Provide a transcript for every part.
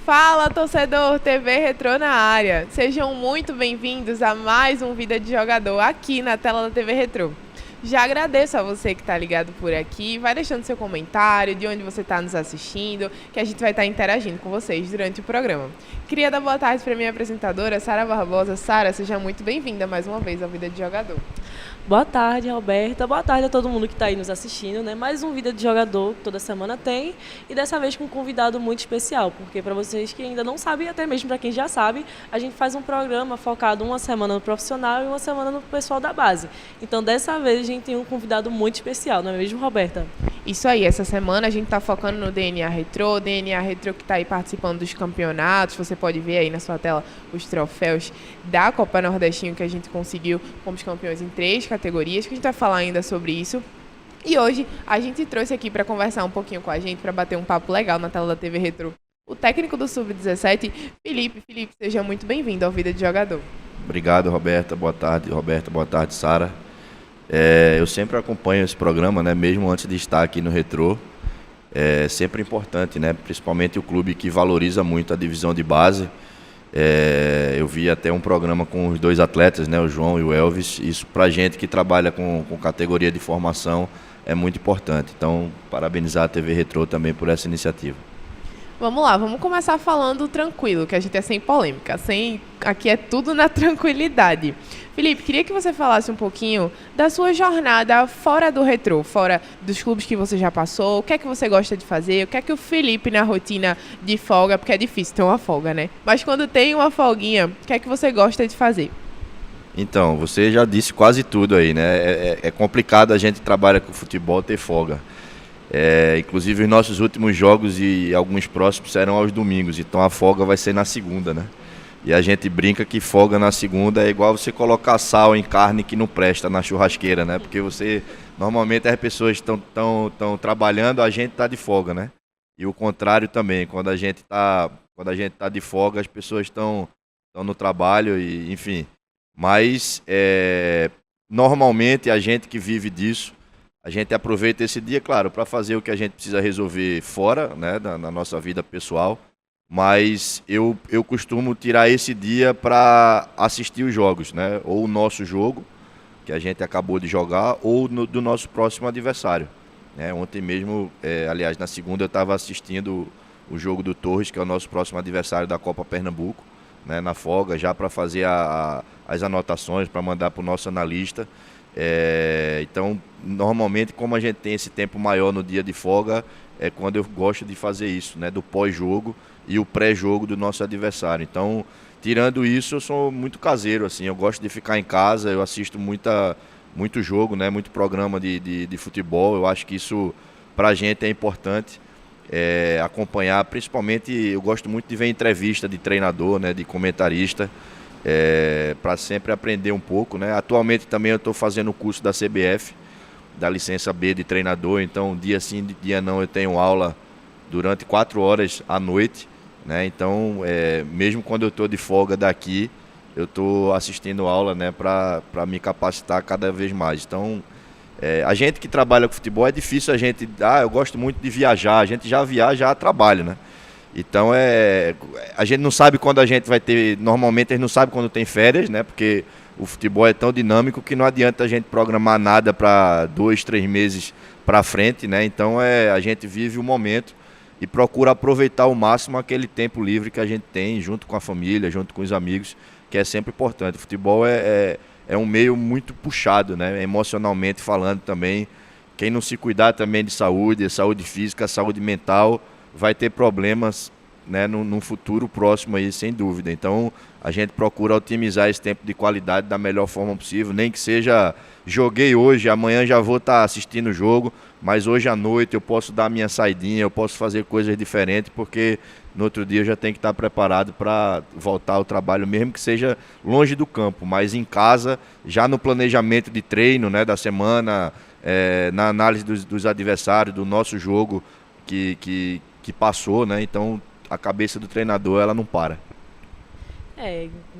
Fala, torcedor, TV Retrô na área. Sejam muito bem-vindos a mais um Vida de Jogador aqui na tela da TV Retrô. Já agradeço a você que está ligado por aqui, vai deixando seu comentário, de onde você está nos assistindo, que a gente vai estar interagindo com vocês durante o programa. Queria dar boa tarde para minha apresentadora, Sara Barbosa. Sara, seja muito bem-vinda mais uma vez ao Vida de Jogador. Boa tarde, Roberta. Boa tarde a todo mundo que está aí nos assistindo, né? Mais um Vida de Jogador que toda semana tem e dessa vez com um convidado muito especial, porque para vocês que ainda não sabem, até mesmo para quem já sabe, a gente faz um programa focado uma semana no profissional e uma semana no pessoal da base. Então, dessa vez a gente tem um convidado muito especial, não é mesmo, Roberta? Isso aí, essa semana a gente está focando no DNA Retrô que está aí participando dos campeonatos. Você pode ver aí na sua tela os troféus da Copa Nordestinho que a gente conseguiu. Fomos campeões em 3 categorias, que a gente vai falar ainda sobre isso. E hoje a gente trouxe aqui para conversar um pouquinho com a gente, para bater um papo legal na tela da TV Retrô, o técnico do Sub-17, Felipe. Felipe, seja muito bem-vindo ao Vida de Jogador. Obrigado, Roberta. Boa tarde, Roberta. Boa tarde, Sara. Eu sempre acompanho esse programa, né, mesmo antes de estar aqui no Retrô. É sempre importante, né, principalmente o clube que valoriza muito a divisão de base. Eu vi até um programa com os dois atletas, né, o João e o Elvis. Isso para a gente que trabalha com categoria de formação é muito importante. Então, parabenizar a TV Retrô também por essa iniciativa. Vamos lá, vamos começar falando tranquilo, que a gente é sem polêmica, aqui é tudo na tranquilidade. Felipe, queria que você falasse um pouquinho da sua jornada fora do Retrô, fora dos clubes que você já passou, o que é que você gosta de fazer, o que é que o Felipe na rotina de folga, porque é difícil ter uma folga, né? Mas quando tem uma folguinha, o que é que você gosta de fazer? Então, você já disse quase tudo aí, né? É complicado a gente trabalhar com futebol ter folga. Inclusive os nossos últimos jogos e alguns próximos serão aos domingos, então a folga vai ser na segunda, né? E a gente brinca que folga na segunda é igual você colocar sal em carne que não presta na churrasqueira, né? Porque normalmente as pessoas estão trabalhando, a gente está de folga, né? E o contrário também, quando a gente tá de folga, as pessoas estão no trabalho, e enfim. Mas normalmente a gente que vive disso, a gente aproveita esse dia, claro, para fazer o que a gente precisa resolver fora, né, na nossa vida pessoal, mas eu costumo tirar esse dia para assistir os jogos, né, ou o nosso jogo, que a gente acabou de jogar, ou do nosso próximo adversário. Né. Ontem mesmo, aliás, na segunda eu estava assistindo o jogo do Torres, que é o nosso próximo adversário da Copa Pernambuco, né, na folga, já para fazer as anotações, para mandar para o nosso analista. Então, normalmente, como a gente tem esse tempo maior no dia de folga, é quando eu gosto de fazer isso, né, do pós-jogo e o pré-jogo do nosso adversário. Então, tirando isso, eu sou muito caseiro, assim, eu gosto de ficar em casa, eu assisto muito jogo, né, muito programa de futebol. Eu acho que isso pra gente é importante, acompanhar, principalmente eu gosto muito de ver entrevista de treinador, né, de comentarista, para sempre aprender um pouco, né? Atualmente também eu estou fazendo o curso da CBF, da licença B de treinador, então dia sim, dia não, eu tenho aula durante 4 horas à noite, né? Então, mesmo quando eu estou de folga daqui, eu estou assistindo aula, né, para me capacitar cada vez mais. Então, a gente que trabalha com futebol, é difícil a gente... eu gosto muito de viajar, a gente já viaja a trabalho, né? Então, a gente não sabe quando a gente vai ter... Normalmente, a gente não sabe quando tem férias, né? Porque o futebol é tão dinâmico que não adianta a gente programar nada para 2, 3 meses para frente, né? Então, a gente vive o momento e procura aproveitar ao máximo aquele tempo livre que a gente tem, junto com a família, junto com os amigos, que é sempre importante. O futebol é um meio muito puxado, né? Emocionalmente falando também. Quem não se cuidar também de saúde física, saúde mental, vai ter problemas, né, num futuro próximo aí, sem dúvida. Então, a gente procura otimizar esse tempo de qualidade da melhor forma possível, nem que seja, joguei hoje, amanhã já vou estar assistindo o jogo, mas hoje à noite eu posso dar minha saidinha, eu posso fazer coisas diferentes, porque no outro dia eu já tenho que estar preparado para voltar ao trabalho, mesmo que seja longe do campo, mas em casa, já no planejamento de treino, né, da semana, na análise dos adversários, do nosso jogo que passou, né? Então a cabeça do treinador, ela não para.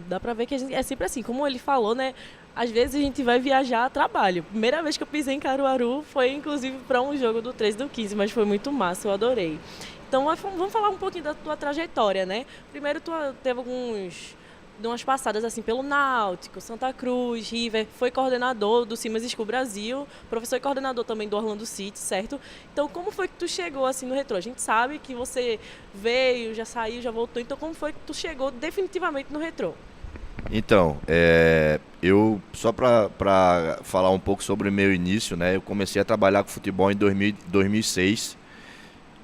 Dá pra ver que a gente é sempre assim, como ele falou, né? Às vezes a gente vai viajar a trabalho. Primeira vez que eu pisei em Caruaru foi inclusive para um jogo do 13 do 15, mas foi muito massa, eu adorei. Então, vamos falar um pouquinho da tua trajetória, né? Primeiro, tu teve umas passadas assim pelo Náutico, Santa Cruz, River, foi coordenador do Simas School Brasil, professor e coordenador também do Orlando City, certo? Então, como foi que tu chegou assim no Retrô? A gente sabe que você veio, já saiu, já voltou, então como foi que tu chegou definitivamente no Retrô? Então, eu só para falar um pouco sobre o meu início, né? Eu comecei a trabalhar com futebol em 2006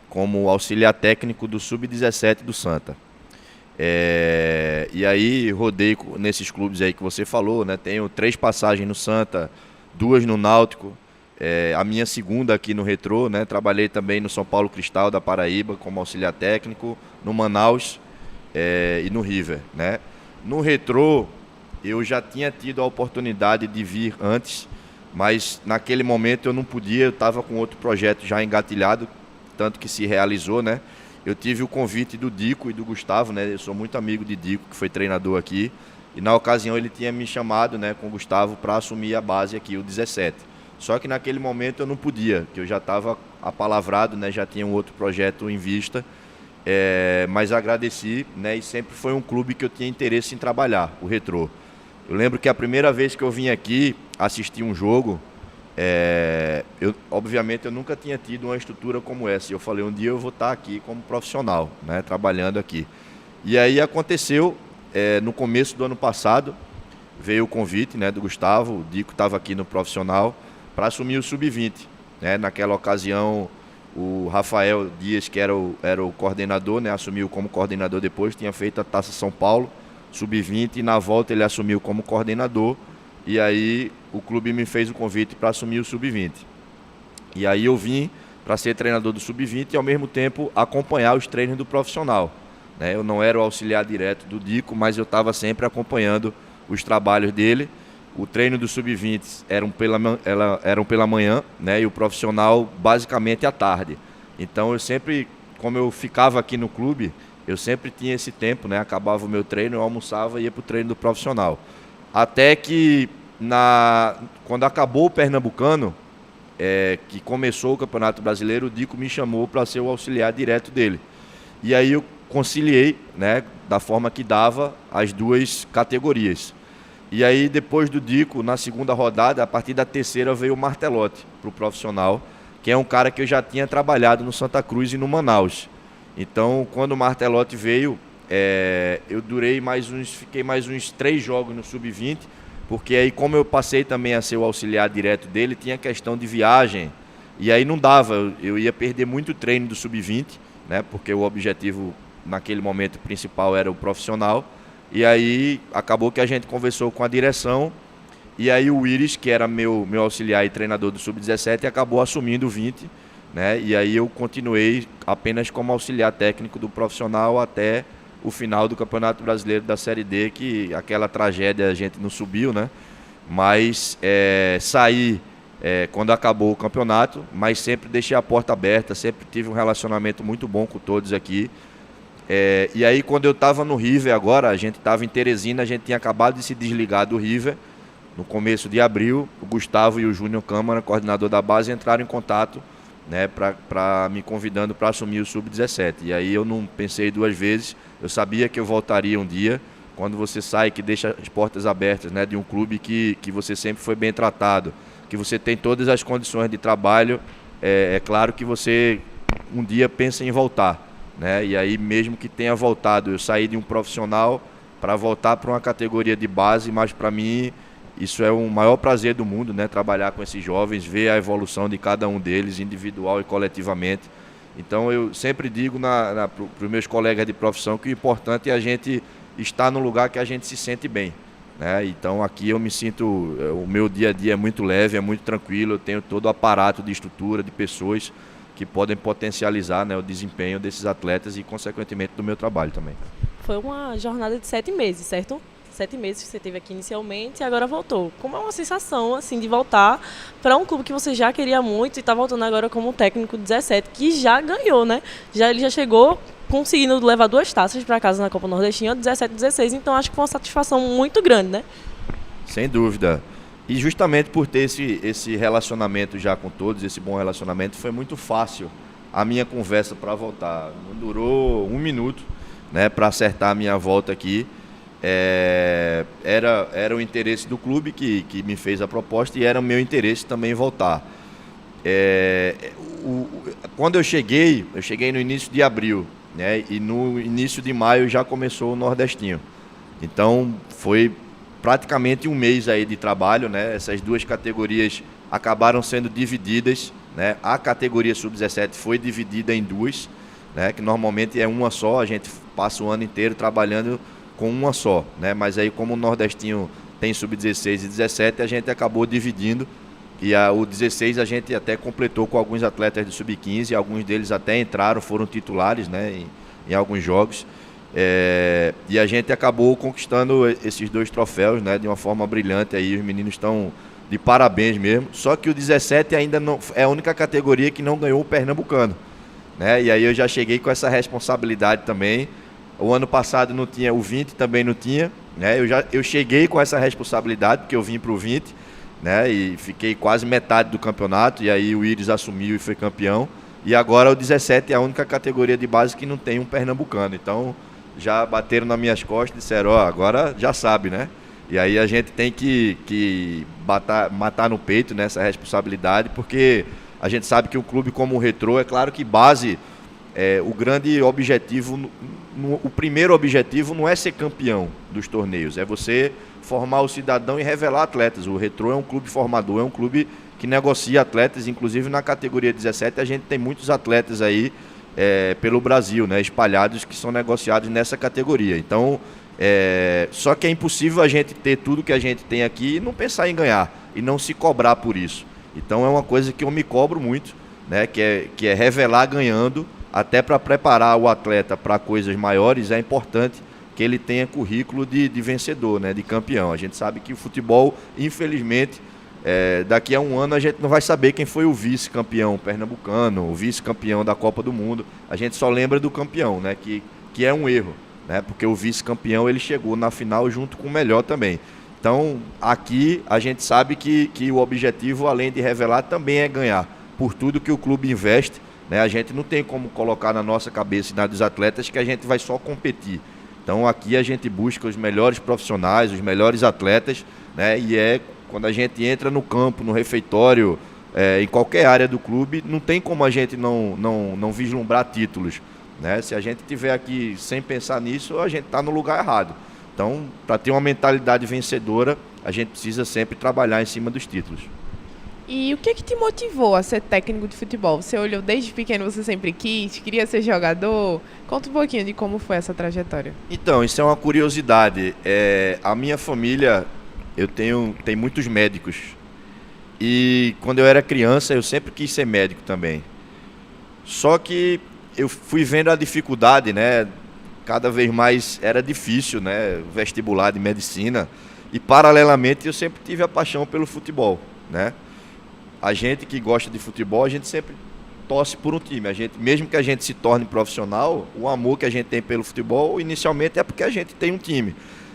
como auxiliar técnico do Sub-17 do Santa. E aí rodei nesses clubes aí que você falou, né? Tenho 3 passagens no Santa, 2 no Náutico, a minha segunda aqui no Retrô, né? Trabalhei também no São Paulo Cristal da Paraíba como auxiliar técnico, no Manaus e no River, né? No Retrô eu já tinha tido a oportunidade de vir antes, mas naquele momento eu não podia, eu estava com outro projeto já engatilhado, tanto que se realizou, né? Eu tive o convite do Dico e do Gustavo, né? Eu sou muito amigo de Dico, que foi treinador aqui. E na ocasião ele tinha me chamado, né, com o Gustavo para assumir a base aqui, o 17. Só que naquele momento eu não podia, que eu já estava apalavrado, né? Já tinha um outro projeto em vista. Mas agradeci, né? E sempre foi um clube que eu tinha interesse em trabalhar, o Retrô. Eu lembro que a primeira vez que eu vim aqui assistir um jogo, obviamente eu nunca tinha tido uma estrutura como essa. Eu falei, um dia eu vou estar aqui como profissional, né, trabalhando aqui. E aí aconteceu, no começo do ano passado, veio o convite, né, do Gustavo, o Dico estava aqui no profissional, para assumir o Sub-20. Né? Naquela ocasião, o Rafael Dias, que era o coordenador, né, assumiu como coordenador depois, tinha feito a Taça São Paulo, Sub-20, e na volta ele assumiu como coordenador. E aí o clube me fez o convite para assumir o Sub-20. E aí eu vim para ser treinador do Sub-20 e ao mesmo tempo acompanhar os treinos do profissional. Né? Eu não era o auxiliar direto do Dico, mas eu estava sempre acompanhando os trabalhos dele. O treino do Sub-20 eram pela manhã, né? E o profissional basicamente à tarde. Então eu sempre, como eu ficava aqui no clube, eu sempre tinha esse tempo, né? Acabava o meu treino, eu almoçava e ia para o treino do profissional. Até que, quando acabou o Pernambucano, que começou o Campeonato Brasileiro, o Dico me chamou para ser o auxiliar direto dele. E aí eu conciliei, né, da forma que dava, as duas categorias. E aí, depois do Dico, na segunda rodada, a partir da terceira, veio o Martelotti para o profissional, que é um cara que eu já tinha trabalhado no Santa Cruz e no Manaus. Então, quando o Martelotti veio, eu fiquei mais uns 3 jogos no Sub-20, porque aí, como eu passei também a ser o auxiliar direto dele, tinha questão de viagem, e aí não dava, eu ia perder muito treino do Sub-20, né, porque o objetivo naquele momento principal era o profissional, e aí acabou que a gente conversou com a direção, e aí o Iris, que era meu auxiliar e treinador do Sub-17, acabou assumindo o 20, né, e aí eu continuei apenas como auxiliar técnico do profissional até o final do Campeonato Brasileiro da Série D, que aquela tragédia a gente não subiu, né? Mas saí quando acabou o campeonato, mas sempre deixei a porta aberta, sempre tive um relacionamento muito bom com todos aqui. E aí quando eu estava no River agora, a gente estava em Teresina, a gente tinha acabado de se desligar do River, no começo de abril, o Gustavo e o Júnior Câmara, coordenador da base, entraram em contato, né, me convidando para assumir o Sub-17. E aí eu não pensei 2 vezes, eu sabia que eu voltaria um dia. Quando você sai, que deixa as portas abertas, né, de um clube que você sempre foi bem tratado, que você tem todas as condições de trabalho, é claro que você um dia pensa em voltar. Né? E aí, mesmo que tenha voltado, eu saí de um profissional para voltar para uma categoria de base, mas para mim isso é o maior prazer do mundo, né? Trabalhar com esses jovens, ver a evolução de cada um deles, individual e coletivamente. Então eu sempre digo para os meus colegas de profissão que o importante é a gente estar no lugar que a gente se sente bem. Né? Então aqui eu me sinto, o meu dia a dia é muito leve, é muito tranquilo, eu tenho todo o aparato de estrutura, de pessoas que podem potencializar, né, o desempenho desses atletas e, consequentemente, do meu trabalho também. Foi uma jornada de 7 meses, certo? 7 meses que você teve aqui inicialmente e agora voltou. Como é uma sensação, assim, de voltar para um clube que você já queria muito e está voltando agora como técnico 17, que já ganhou, né? Ele já chegou conseguindo levar 2 taças para casa na Copa Nordestina, 17 e 16, então acho que foi uma satisfação muito grande, né? Sem dúvida. E justamente por ter esse relacionamento já com todos, esse bom relacionamento, foi muito fácil a minha conversa para voltar. Não durou 1 minuto, né, para acertar a minha volta aqui. Era o interesse do clube que me fez a proposta e era o meu interesse também voltar. Quando eu cheguei no início de abril, né, e no início de maio já começou o Nordestinho. Então foi praticamente 1 mês aí de trabalho, né? Essas 2 categorias acabaram sendo divididas, né? A categoria sub-17 foi dividida em 2, né? Que normalmente é uma só, a gente passa o ano inteiro trabalhando com uma só, né? Mas aí como o Nordestinho tem sub-16 e 17, a gente acabou dividindo e o 16 a gente até completou com alguns atletas de sub-15, alguns deles até entraram, foram titulares, né? Em alguns jogos. E a gente acabou conquistando esses 2 troféus, né, de uma forma brilhante. Aí os meninos estão de parabéns mesmo. Só que o 17 ainda não é a única categoria que não ganhou o Pernambucano, né? E aí eu já cheguei com essa responsabilidade também. O ano passado não tinha, o 20 também não tinha, né? Eu cheguei com essa responsabilidade porque eu vim para o 20, né? E fiquei quase metade do campeonato. E aí o Íris assumiu e foi campeão. E agora o 17 é a única categoria de base que não tem um pernambucano. Então já bateram nas minhas costas e disseram, agora já sabe, né? E aí a gente tem que matar no peito nessa responsabilidade, porque a gente sabe que um clube como o Retrô, é claro que base, o grande objetivo, o primeiro objetivo não é ser campeão dos torneios, é você formar o cidadão e revelar atletas. O Retrô é um clube formador, é um clube que negocia atletas, inclusive na categoria 17 a gente tem muitos atletas aí, pelo Brasil, né, espalhados, que são negociados nessa categoria. Então, só que é impossível a gente ter tudo que a gente tem aqui e não pensar em ganhar, e não se cobrar por isso. Então é uma coisa que eu me cobro muito, né, que é revelar ganhando, até para preparar o atleta para coisas maiores. É importante que ele tenha currículo de vencedor, né, de campeão. A gente sabe que o futebol, infelizmente, daqui a 1 ano a gente não vai saber quem foi o vice-campeão pernambucano, o vice-campeão da Copa do Mundo. A gente só lembra do campeão, né? Que é um erro, né? Porque o vice-campeão ele chegou na final junto com o melhor também. Então aqui a gente sabe que o objetivo, além de revelar, também é ganhar. Por tudo que o clube investe, né? A gente não tem como colocar na nossa cabeça e na dos atletas que a gente vai só competir. Então aqui a gente busca os melhores profissionais, os melhores atletas, né? E quando a gente entra no campo, no refeitório, em qualquer área do clube, não tem como a gente não vislumbrar títulos, né? Se a gente estiver aqui sem pensar nisso, a gente está no lugar errado. Então, para ter uma mentalidade vencedora, a gente precisa sempre trabalhar em cima dos títulos. E o que te motivou a ser técnico de futebol? Você olhou desde pequeno, você sempre queria ser jogador? Conta um pouquinho de como foi essa trajetória. Então, isso é uma curiosidade. A minha família, tem muitos médicos. E quando eu era criança, eu sempre quis ser médico também. Só que eu fui vendo a dificuldade, né? Cada vez mais era difícil, né? Vestibular de medicina. E, paralelamente, eu sempre tive a paixão pelo futebol, né? A gente que gosta de futebol, a gente sempre torce por um time. Mesmo que a gente se torne profissional, o amor que a gente tem pelo futebol, inicialmente, é porque a gente tem um time.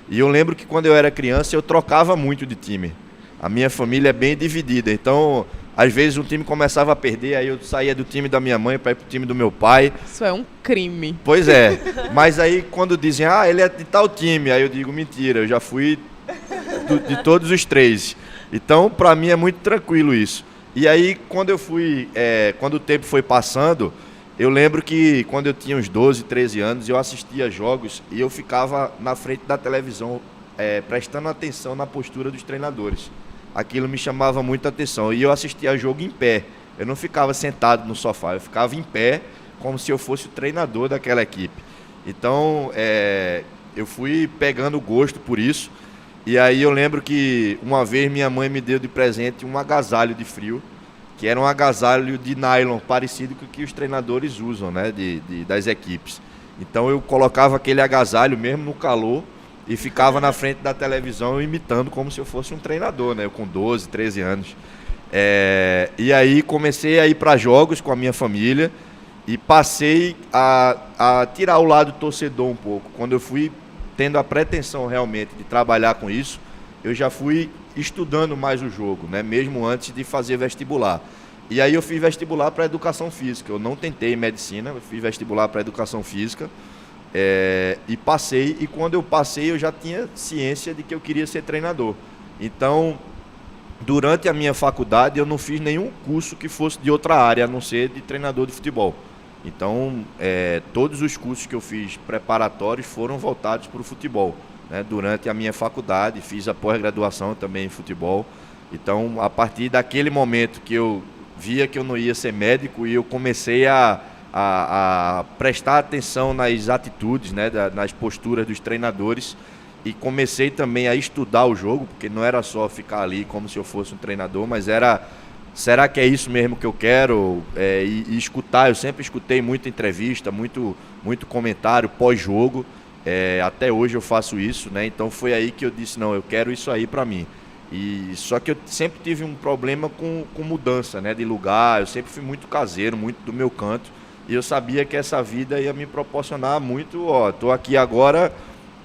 E eu lembro que quando eu era criança, eu trocava muito de time. A minha família é bem dividida, então, às vezes um time começava a perder, aí eu saía do time da minha mãe para ir pro time do meu pai. Isso é um crime. Pois é, mas aí quando dizem, ele é de tal time, aí eu digo, mentira, eu já fui de todos os 3. Então, para mim é muito tranquilo isso. E aí, quando o tempo foi passando, eu lembro que quando eu tinha uns 12, 13 anos, eu assistia jogos e eu ficava na frente da televisão, prestando atenção na postura dos treinadores. Aquilo me chamava muita atenção. E eu assistia jogo em pé. Eu não ficava sentado no sofá, eu ficava em pé, como se eu fosse o treinador daquela equipe. Então, eu fui pegando gosto por isso. E aí eu lembro que uma vez minha mãe me deu de presente um agasalho de frio, que era um agasalho de nylon, parecido com o que os treinadores usam, né, das equipes. Então eu colocava aquele agasalho mesmo no calor e ficava na frente da televisão imitando como se eu fosse um treinador, né, eu com 12, 13 anos. E aí comecei a ir para jogos com a minha família e passei a tirar o lado torcedor um pouco. Quando eu fui tendo a pretensão realmente de trabalhar com isso, eu já fui estudando mais o jogo, né? Mesmo antes de fazer vestibular. E aí eu fiz vestibular para educação física. Eu não tentei medicina, eu fiz vestibular para educação física. E passei, e quando eu passei eu já tinha ciência de que eu queria ser treinador. Então, durante a minha faculdade eu não fiz nenhum curso que fosse de outra área, a não ser de treinador de futebol. Então, todos os cursos que eu fiz preparatórios foram voltados para o futebol, né? Durante a minha faculdade, fiz a pós-graduação também em futebol. Então, a partir daquele momento que eu via que eu não ia ser médico, e eu comecei a prestar atenção nas atitudes, né, nas posturas dos treinadores, e comecei também a estudar o jogo, porque não era só ficar ali como se eu fosse um treinador, mas será que é isso mesmo que eu quero? E escutar, eu sempre escutei muita entrevista, muito comentário pós-jogo, até hoje eu faço isso, né? Então foi aí que eu disse, não, eu quero isso aí para mim. Só que eu sempre tive um problema com mudança, né, de lugar, eu sempre fui muito caseiro, muito do meu canto, e eu sabia que essa vida ia me proporcionar muito, tô aqui agora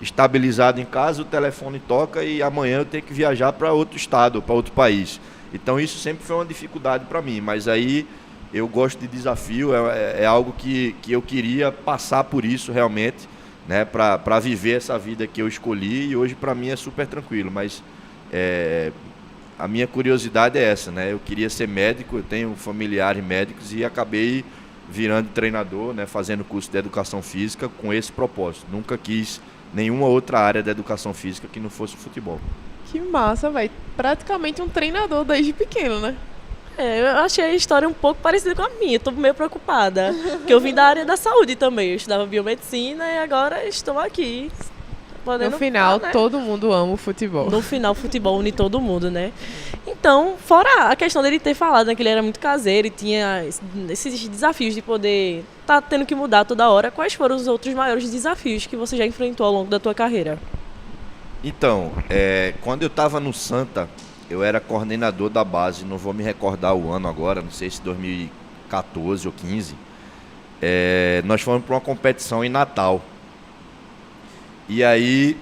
estabilizado em casa, o telefone toca e amanhã eu tenho que viajar para outro estado, para outro país. Então isso sempre foi uma dificuldade para mim, mas aí eu gosto de desafio, é algo que eu queria passar por isso realmente, né, para viver essa vida que eu escolhi, e hoje para mim é super tranquilo, mas a minha curiosidade é essa, né? Eu queria ser médico, eu tenho familiares médicos e acabei virando treinador, né, fazendo curso de educação física com esse propósito. Nunca quis nenhuma outra área da educação física que não fosse o futebol. Que massa, velho. Praticamente um treinador desde pequeno, né? Eu achei a história um pouco parecida com a minha, estou meio preocupada, porque eu vim da área da saúde também, eu estudava biomedicina e agora estou aqui. No final, né? Todo mundo ama o futebol. No final, o futebol une todo mundo, né? Então, fora a questão dele ter falado, né, que ele era muito caseiro e tinha esses desafios de poder estar tendo que mudar toda hora, quais foram os outros maiores desafios que você já enfrentou ao longo da tua carreira? Então, quando eu estava no Santa, eu era coordenador da base, não vou me recordar o ano agora, não sei se 2014 ou 15. Nós fomos para uma competição em Natal. E aí,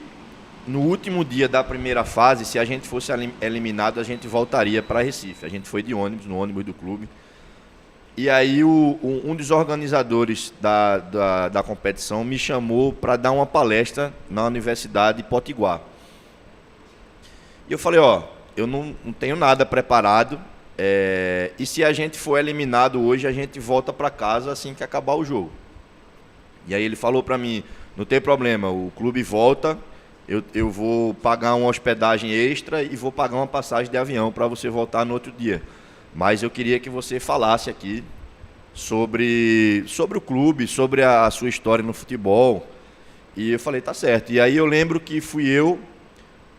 no último dia da primeira fase, se a gente fosse eliminado, a gente voltaria para Recife. A gente foi de ônibus, no ônibus do clube. E aí, um dos organizadores da competição me chamou para dar uma palestra na Universidade Potiguar. E eu falei, eu não tenho nada preparado, e se a gente for eliminado hoje, a gente volta para casa assim que acabar o jogo. E aí ele falou para mim, não tem problema, o clube volta, eu vou pagar uma hospedagem extra e vou pagar uma passagem de avião para você voltar no outro dia. Mas eu queria que você falasse aqui sobre o clube, sobre a sua história no futebol. E eu falei, tá certo. E aí eu lembro que fui eu,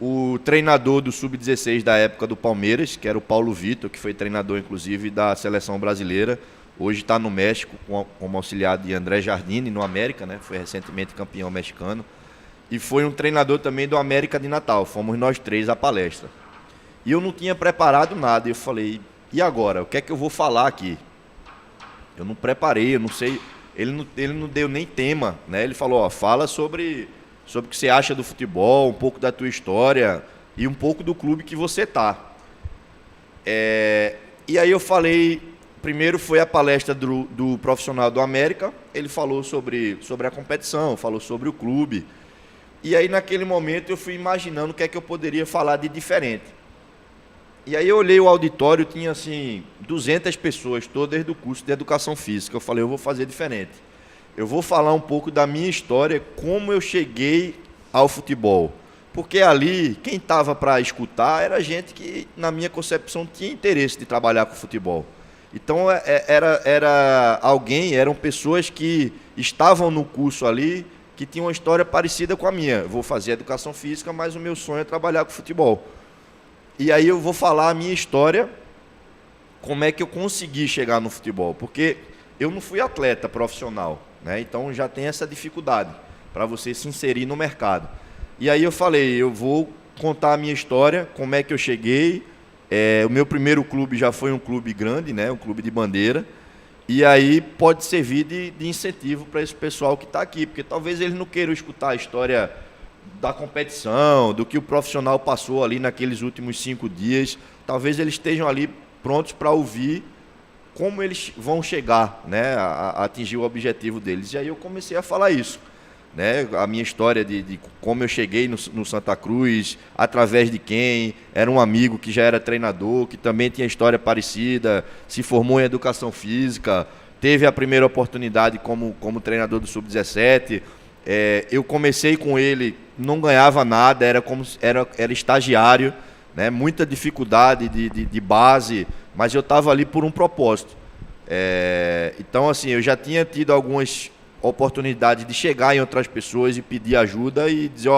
o treinador do Sub-16 da época do Palmeiras, que era o Paulo Vitor, que foi treinador inclusive da seleção brasileira. Hoje está no México como auxiliar de André Jardine, no América, né? Foi recentemente campeão mexicano. E foi um treinador também do América de Natal. Fomos nós três à palestra. E eu não tinha preparado nada. E eu falei, e agora? O que é que eu vou falar aqui? Eu não preparei, eu não sei. Ele não deu nem tema, né? Ele falou, fala sobre o que você acha do futebol, um pouco da tua história e um pouco do clube que você tá. E aí eu falei... Primeiro foi a palestra do profissional do América, ele falou sobre a competição, falou sobre o clube. E aí naquele momento eu fui imaginando o que é que eu poderia falar de diferente. E aí eu olhei o auditório, tinha assim 200 pessoas, todas do curso de Educação Física. Eu falei, eu vou fazer diferente. Eu vou falar um pouco da minha história, como eu cheguei ao futebol. Porque ali, quem estava para escutar era gente que, na minha concepção, tinha interesse de trabalhar com futebol. Então eram pessoas que estavam no curso ali, que tinham uma história parecida com a minha. Eu vou fazer educação física, mas o meu sonho é trabalhar com futebol. E aí eu vou falar a minha história, como é que eu consegui chegar no futebol. Porque eu não fui atleta profissional, né? Então já tem essa dificuldade para você se inserir no mercado. E aí eu falei, eu vou contar a minha história, como é que eu cheguei. O meu primeiro clube já foi um clube grande, né? Um clube de bandeira. E aí pode servir de incentivo para esse pessoal que está aqui, porque talvez eles não queiram escutar a história da competição, do que o profissional passou ali naqueles últimos 5 dias. Talvez eles estejam ali prontos para ouvir como eles vão chegar, né, a atingir o objetivo deles. E aí eu comecei a falar isso, né, a minha história de como eu cheguei no Santa Cruz, através de quem, era um amigo que já era treinador, que também tinha história parecida, se formou em educação física, teve a primeira oportunidade como treinador do Sub-17. Eu comecei com ele, não ganhava nada, era estagiário, né, muita dificuldade de base, mas eu estava ali por um propósito. Então, assim, eu já tinha tido algumas oportunidades de chegar em outras pessoas e pedir ajuda e dizer,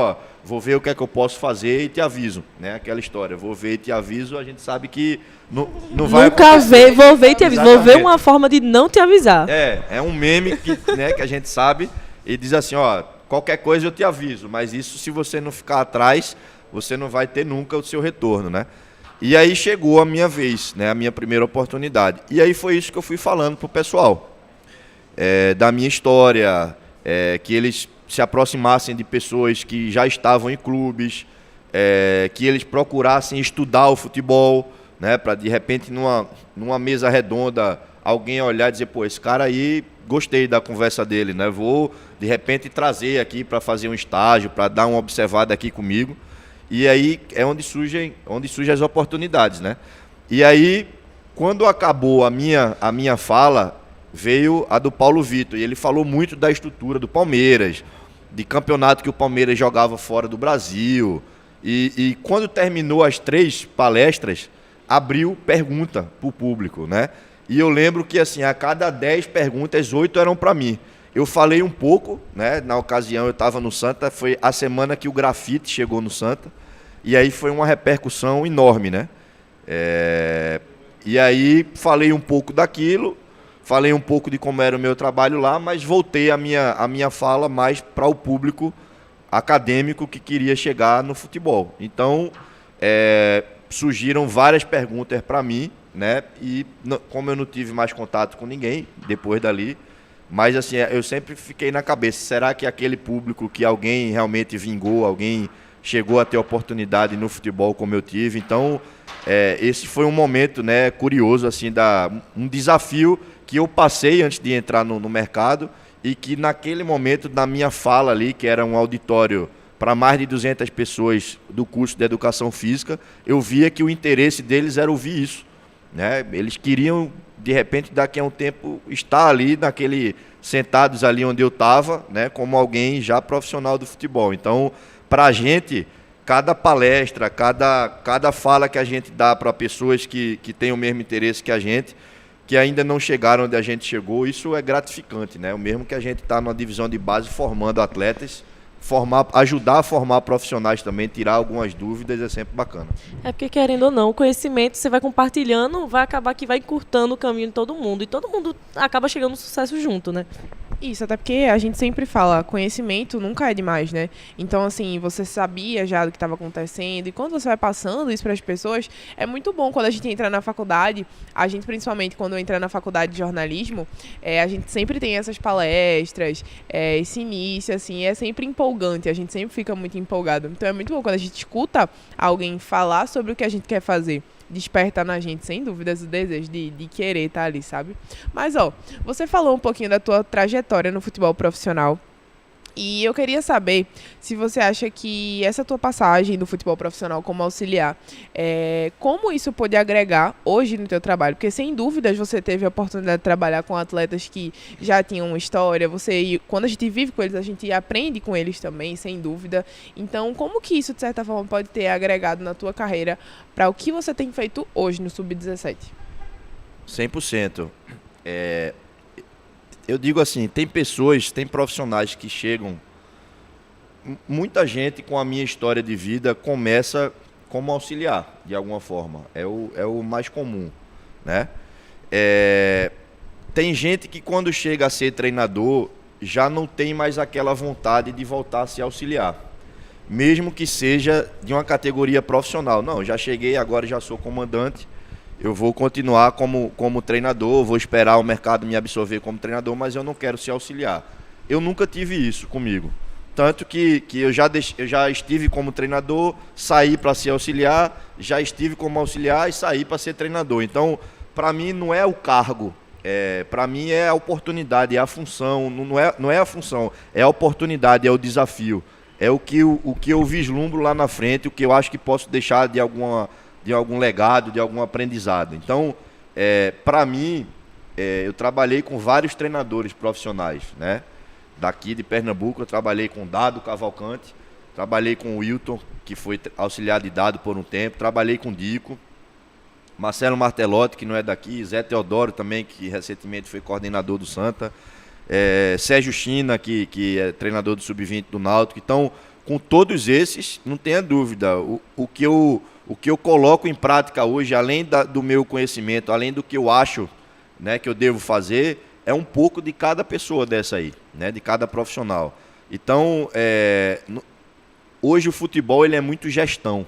vou ver o que é que eu posso fazer e te aviso, né? Aquela história, vou ver e te aviso, a gente sabe que não vai acontecer. Vou ver e te aviso. Vou ver uma forma de não te avisar. É um meme né, que a gente sabe e diz assim, qualquer coisa eu te aviso, mas isso, se você não ficar atrás, você não vai ter nunca o seu retorno, né? E aí chegou a minha vez, né, a minha primeira oportunidade. E aí foi isso que eu fui falando pro pessoal, da minha história, que eles se aproximassem de pessoas que já estavam em clubes, que eles procurassem estudar o futebol, né, para de repente numa mesa redonda alguém olhar e dizer, pô, esse cara aí, gostei da conversa dele, né, vou de repente trazer aqui para fazer um estágio, para dar uma observada aqui comigo. E aí é onde surgem as oportunidades, né? E aí, quando acabou a minha fala, veio a do Paulo Vitor. E ele falou muito da estrutura do Palmeiras, de campeonato que o Palmeiras jogava fora do Brasil. E quando terminou as 3 palestras, abriu pergunta para o público, né? E eu lembro que, assim, a cada 10 perguntas, 8 eram para mim. Eu falei um pouco, né? Na ocasião eu estava no Santa, foi a semana que o grafite chegou no Santa. E aí foi uma repercussão enorme, né? E aí falei um pouco daquilo, falei um pouco de como era o meu trabalho lá, mas voltei a minha fala mais para o público acadêmico que queria chegar no futebol. Então, surgiram várias perguntas para mim, né? E como eu não tive mais contato com ninguém depois dali, mas assim, eu sempre fiquei na cabeça, será que aquele público que alguém realmente vingou, alguém chegou a ter oportunidade no futebol como eu tive? Então, esse foi um momento, né, curioso, assim, um desafio que eu passei antes de entrar no mercado e que naquele momento, na minha fala ali, que era um auditório para mais de 200 pessoas do curso de Educação Física, eu via que o interesse deles era ouvir isso, né? Eles queriam, de repente, daqui a um tempo, estar ali, sentados ali onde eu estava, né, como alguém já profissional do futebol. Então, para a gente, cada palestra, cada fala que a gente dá para pessoas que têm o mesmo interesse que a gente, que ainda não chegaram onde a gente chegou, isso é gratificante, né? O mesmo que a gente está numa divisão de base formando atletas, ajudar a formar profissionais também, tirar algumas dúvidas é sempre bacana. Porque, querendo ou não, o conhecimento você vai compartilhando, vai acabar que vai encurtando o caminho de todo mundo. E todo mundo acaba chegando no sucesso junto, né? Isso, até porque a gente sempre fala, conhecimento nunca é demais, né? Então, assim, você sabia já do que estava acontecendo, e quando você vai passando isso para as pessoas, é muito bom quando a gente entra na faculdade, a gente, principalmente quando entra na faculdade de jornalismo, a gente sempre tem essas palestras, esse início, assim, é sempre empolgante, a gente sempre fica muito empolgado. Então, é muito bom quando a gente escuta alguém falar sobre o que a gente quer fazer. Desperta na gente, sem dúvidas, o desejo de querer estar ali, sabe? Mas, você falou um pouquinho da tua trajetória no futebol profissional. E eu queria saber se você acha que essa tua passagem do futebol profissional como auxiliar, como isso pode agregar hoje no teu trabalho? Porque, sem dúvidas, você teve a oportunidade de trabalhar com atletas que já tinham uma história. Quando a gente vive com eles, a gente aprende com eles também, sem dúvida. Então, como que isso, de certa forma, pode ter agregado na tua carreira para o que você tem feito hoje no Sub-17? 100%. Eu digo assim, tem profissionais que chegam, muita gente com a minha história de vida começa como auxiliar, de alguma forma, é o mais comum, né? Tem gente que quando chega a ser treinador, já não tem mais aquela vontade de voltar a ser auxiliar, mesmo que seja de uma categoria profissional. Não, já cheguei, agora já sou comandante, eu vou continuar como treinador, vou esperar o mercado me absorver como treinador, mas eu não quero ser auxiliar. Eu nunca tive isso comigo. Tanto que eu já estive como treinador, saí para ser auxiliar, já estive como auxiliar e saí para ser treinador. Então, para mim não é o cargo, para mim é a oportunidade, é a função, não é a função, é a oportunidade, é o desafio, é o que eu vislumbro lá na frente, o que eu acho que posso deixar de algum legado, de algum aprendizado. Então, para mim, eu trabalhei com vários treinadores profissionais, né? Daqui de Pernambuco eu trabalhei com Dado Cavalcante, trabalhei com o Wilton, que foi auxiliar de Dado por um tempo, trabalhei com Dico, Marcelo Martelotti, que não é daqui, Zé Teodoro também, que recentemente foi coordenador do Santa, Sérgio China, que é treinador do Sub-20 do Náutico. Então, com todos esses, não tenha dúvida, o que eu coloco em prática hoje, além do meu conhecimento, além do que eu acho, né, que eu devo fazer, é um pouco de cada pessoa dessa aí, né, de cada profissional. Então, hoje o futebol ele é muito gestão.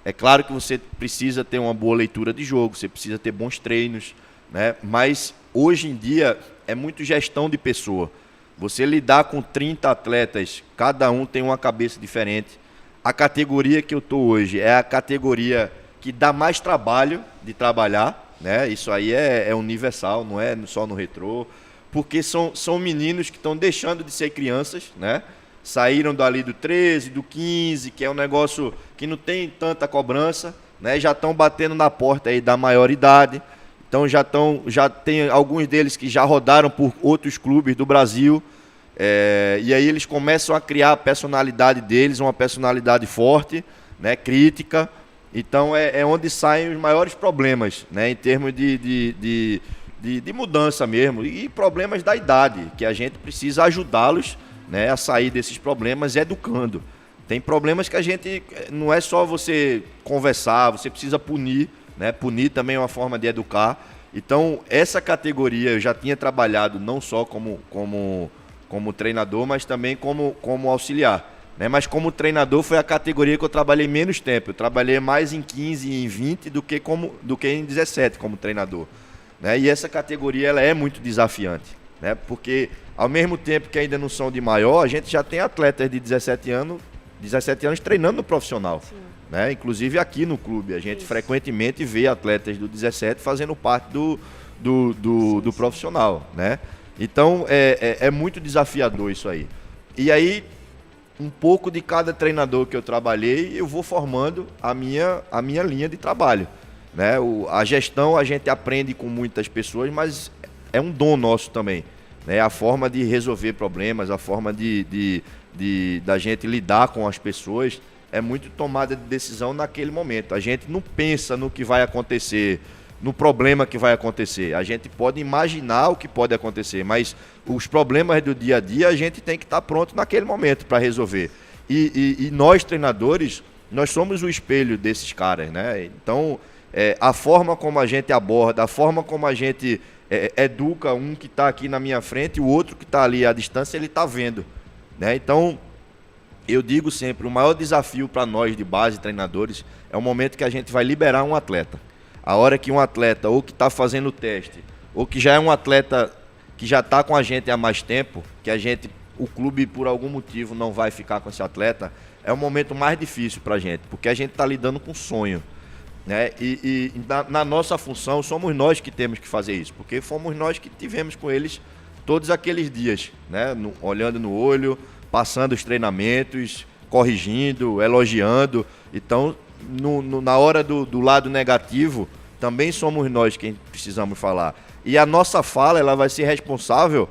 É claro que você precisa ter uma boa leitura de jogo, você precisa ter bons treinos, né? Mas hoje em dia é muito gestão de pessoa. Você lidar com 30 atletas, cada um tem uma cabeça diferente. A categoria que eu estou hoje é a categoria que dá mais trabalho de trabalhar, né? Isso aí é universal, não é só no retrô, porque são meninos que estão deixando de ser crianças, né? Saíram dali do 13, do 15, que é um negócio que não tem tanta cobrança, né? Já estão batendo na porta aí da maioridade. Então já tem alguns deles que já rodaram por outros clubes do Brasil. E aí eles começam a criar a personalidade deles, uma personalidade forte, né? Crítica. Então é onde saem os maiores problemas, né? Em termos de mudança mesmo. E problemas da idade, que a gente precisa ajudá-los, né, a sair desses problemas educando. Tem problemas que a gente, não é só você conversar, você precisa punir, né? Punir também é uma forma de educar. Então, essa categoria eu já tinha trabalhado não só como treinador, mas também como auxiliar, né? Mas como treinador foi a categoria que eu trabalhei menos tempo. Eu trabalhei mais em 15 e em 20 do que em 17 como treinador, né? E essa categoria ela é muito desafiante, né? Porque ao mesmo tempo que ainda não são de maior, a gente já tem atletas de 17 anos treinando no profissional, né? Inclusive aqui no clube, a gente frequentemente vê atletas do 17 fazendo parte do profissional, né? Então é muito desafiador isso aí. E aí, um pouco de cada treinador que eu trabalhei, eu vou formando a minha linha de trabalho, né? A gestão a gente aprende com muitas pessoas, mas é um dom nosso também, né? A forma de resolver problemas, a forma da gente lidar com as pessoas é muito tomada de decisão naquele momento. A gente não pensa no que vai acontecer, no problema que vai acontecer. A gente pode imaginar o que pode acontecer, mas os problemas do dia a dia a gente tem que estar pronto naquele momento para resolver. E nós, treinadores, nós somos o espelho desses caras, né? Então, a forma como a gente aborda, a forma como a gente educa um que está aqui na minha frente e o outro que está ali à distância, ele está vendo, né? Então, eu digo sempre, o maior desafio para nós de base, treinadores, é o momento que a gente vai liberar um atleta. A hora que um atleta, ou que está fazendo o teste, ou que já é um atleta que já está com a gente há mais tempo, que o clube por algum motivo não vai ficar com esse atleta, é o momento mais difícil para a gente, porque a gente está lidando com sonho, né? E na nossa função somos nós que temos que fazer isso, porque fomos nós que tivemos com eles todos aqueles dias, né? Olhando no olho, passando os treinamentos, corrigindo, elogiando. Então, na hora do lado negativo, também somos nós quem precisamos falar. E a nossa fala ela vai ser responsável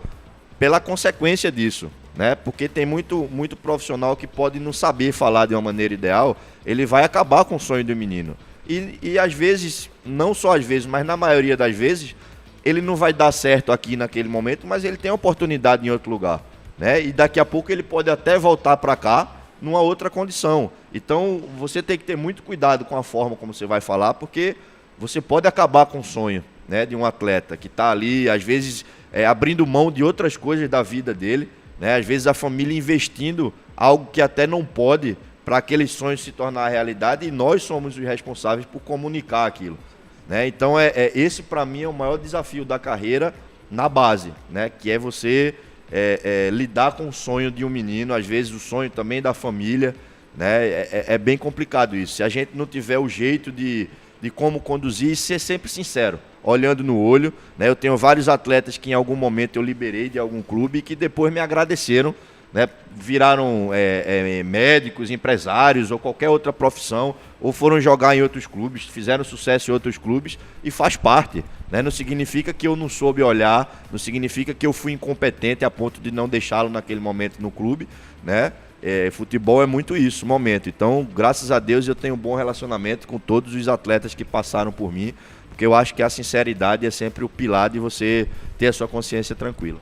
pela consequência disso, né? Porque tem muito profissional que pode não saber falar de uma maneira ideal, ele vai acabar com o sonho do menino. E às vezes, não só às vezes, mas na maioria das vezes, ele não vai dar certo aqui naquele momento, mas ele tem oportunidade em outro lugar, né? E daqui a pouco ele pode até voltar para cá numa outra condição. Então, você tem que ter muito cuidado com a forma como você vai falar, porque você pode acabar com o sonho, né, de um atleta que está ali, às vezes, abrindo mão de outras coisas da vida dele, né? Às vezes a família investindo algo que até não pode para aquele sonho se tornar realidade, e nós somos os responsáveis por comunicar aquilo, né? Então, esse para mim é o maior desafio da carreira na base, né? Que é você lidar com o sonho de um menino, às vezes o sonho também da família, né? É bem complicado isso. Se a gente não tiver o jeito de de como conduzir e ser sempre sincero, olhando no olho, né? Eu tenho vários atletas que em algum momento eu liberei de algum clube e que depois me agradeceram, né? Viraram médicos, empresários ou qualquer outra profissão, ou foram jogar em outros clubes, fizeram sucesso em outros clubes e faz parte, né? Não significa que eu não soube olhar, não significa que eu fui incompetente a ponto de não deixá-lo naquele momento no clube, né? Futebol é muito isso, momento. Então, graças a Deus, eu tenho um bom relacionamento com todos os atletas que passaram por mim, porque eu acho que a sinceridade é sempre o pilar de você ter a sua consciência tranquila.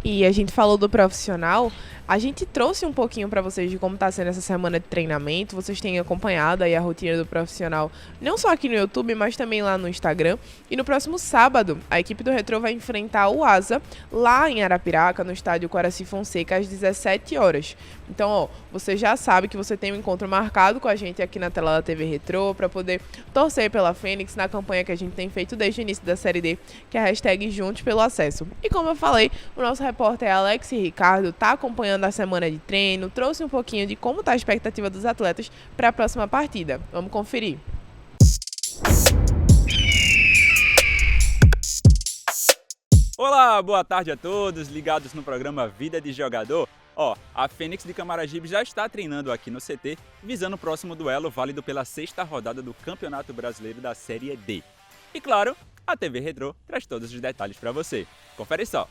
E a gente falou do profissional, a gente trouxe um pouquinho para vocês de como está sendo essa semana de treinamento. Vocês têm acompanhado aí a rotina do profissional, não só aqui no YouTube, mas também lá no Instagram. E no próximo sábado, a equipe do Retrô vai enfrentar o Asa lá em Arapiraca, no estádio Coraci Fonseca, às 17 horas. Então, ó, você já sabe que você tem um encontro marcado com a gente aqui na tela da TV Retrô para poder torcer pela Fênix na campanha que a gente tem feito desde o início da Série D, que é a hashtag Juntos pelo Acesso. E como eu falei, o nosso repórter Alex Ricardo está acompanhando a semana de treino, trouxe um pouquinho de como está a expectativa dos atletas para a próxima partida. Vamos conferir. Olá, boa tarde a todos, ligados no programa Vida de Jogador. A Fênix de Camaragibe já está treinando aqui no CT, visando o próximo duelo válido pela 6ª rodada do Campeonato Brasileiro da Série D. E claro, a TV Retrô traz todos os detalhes para você. Confere só.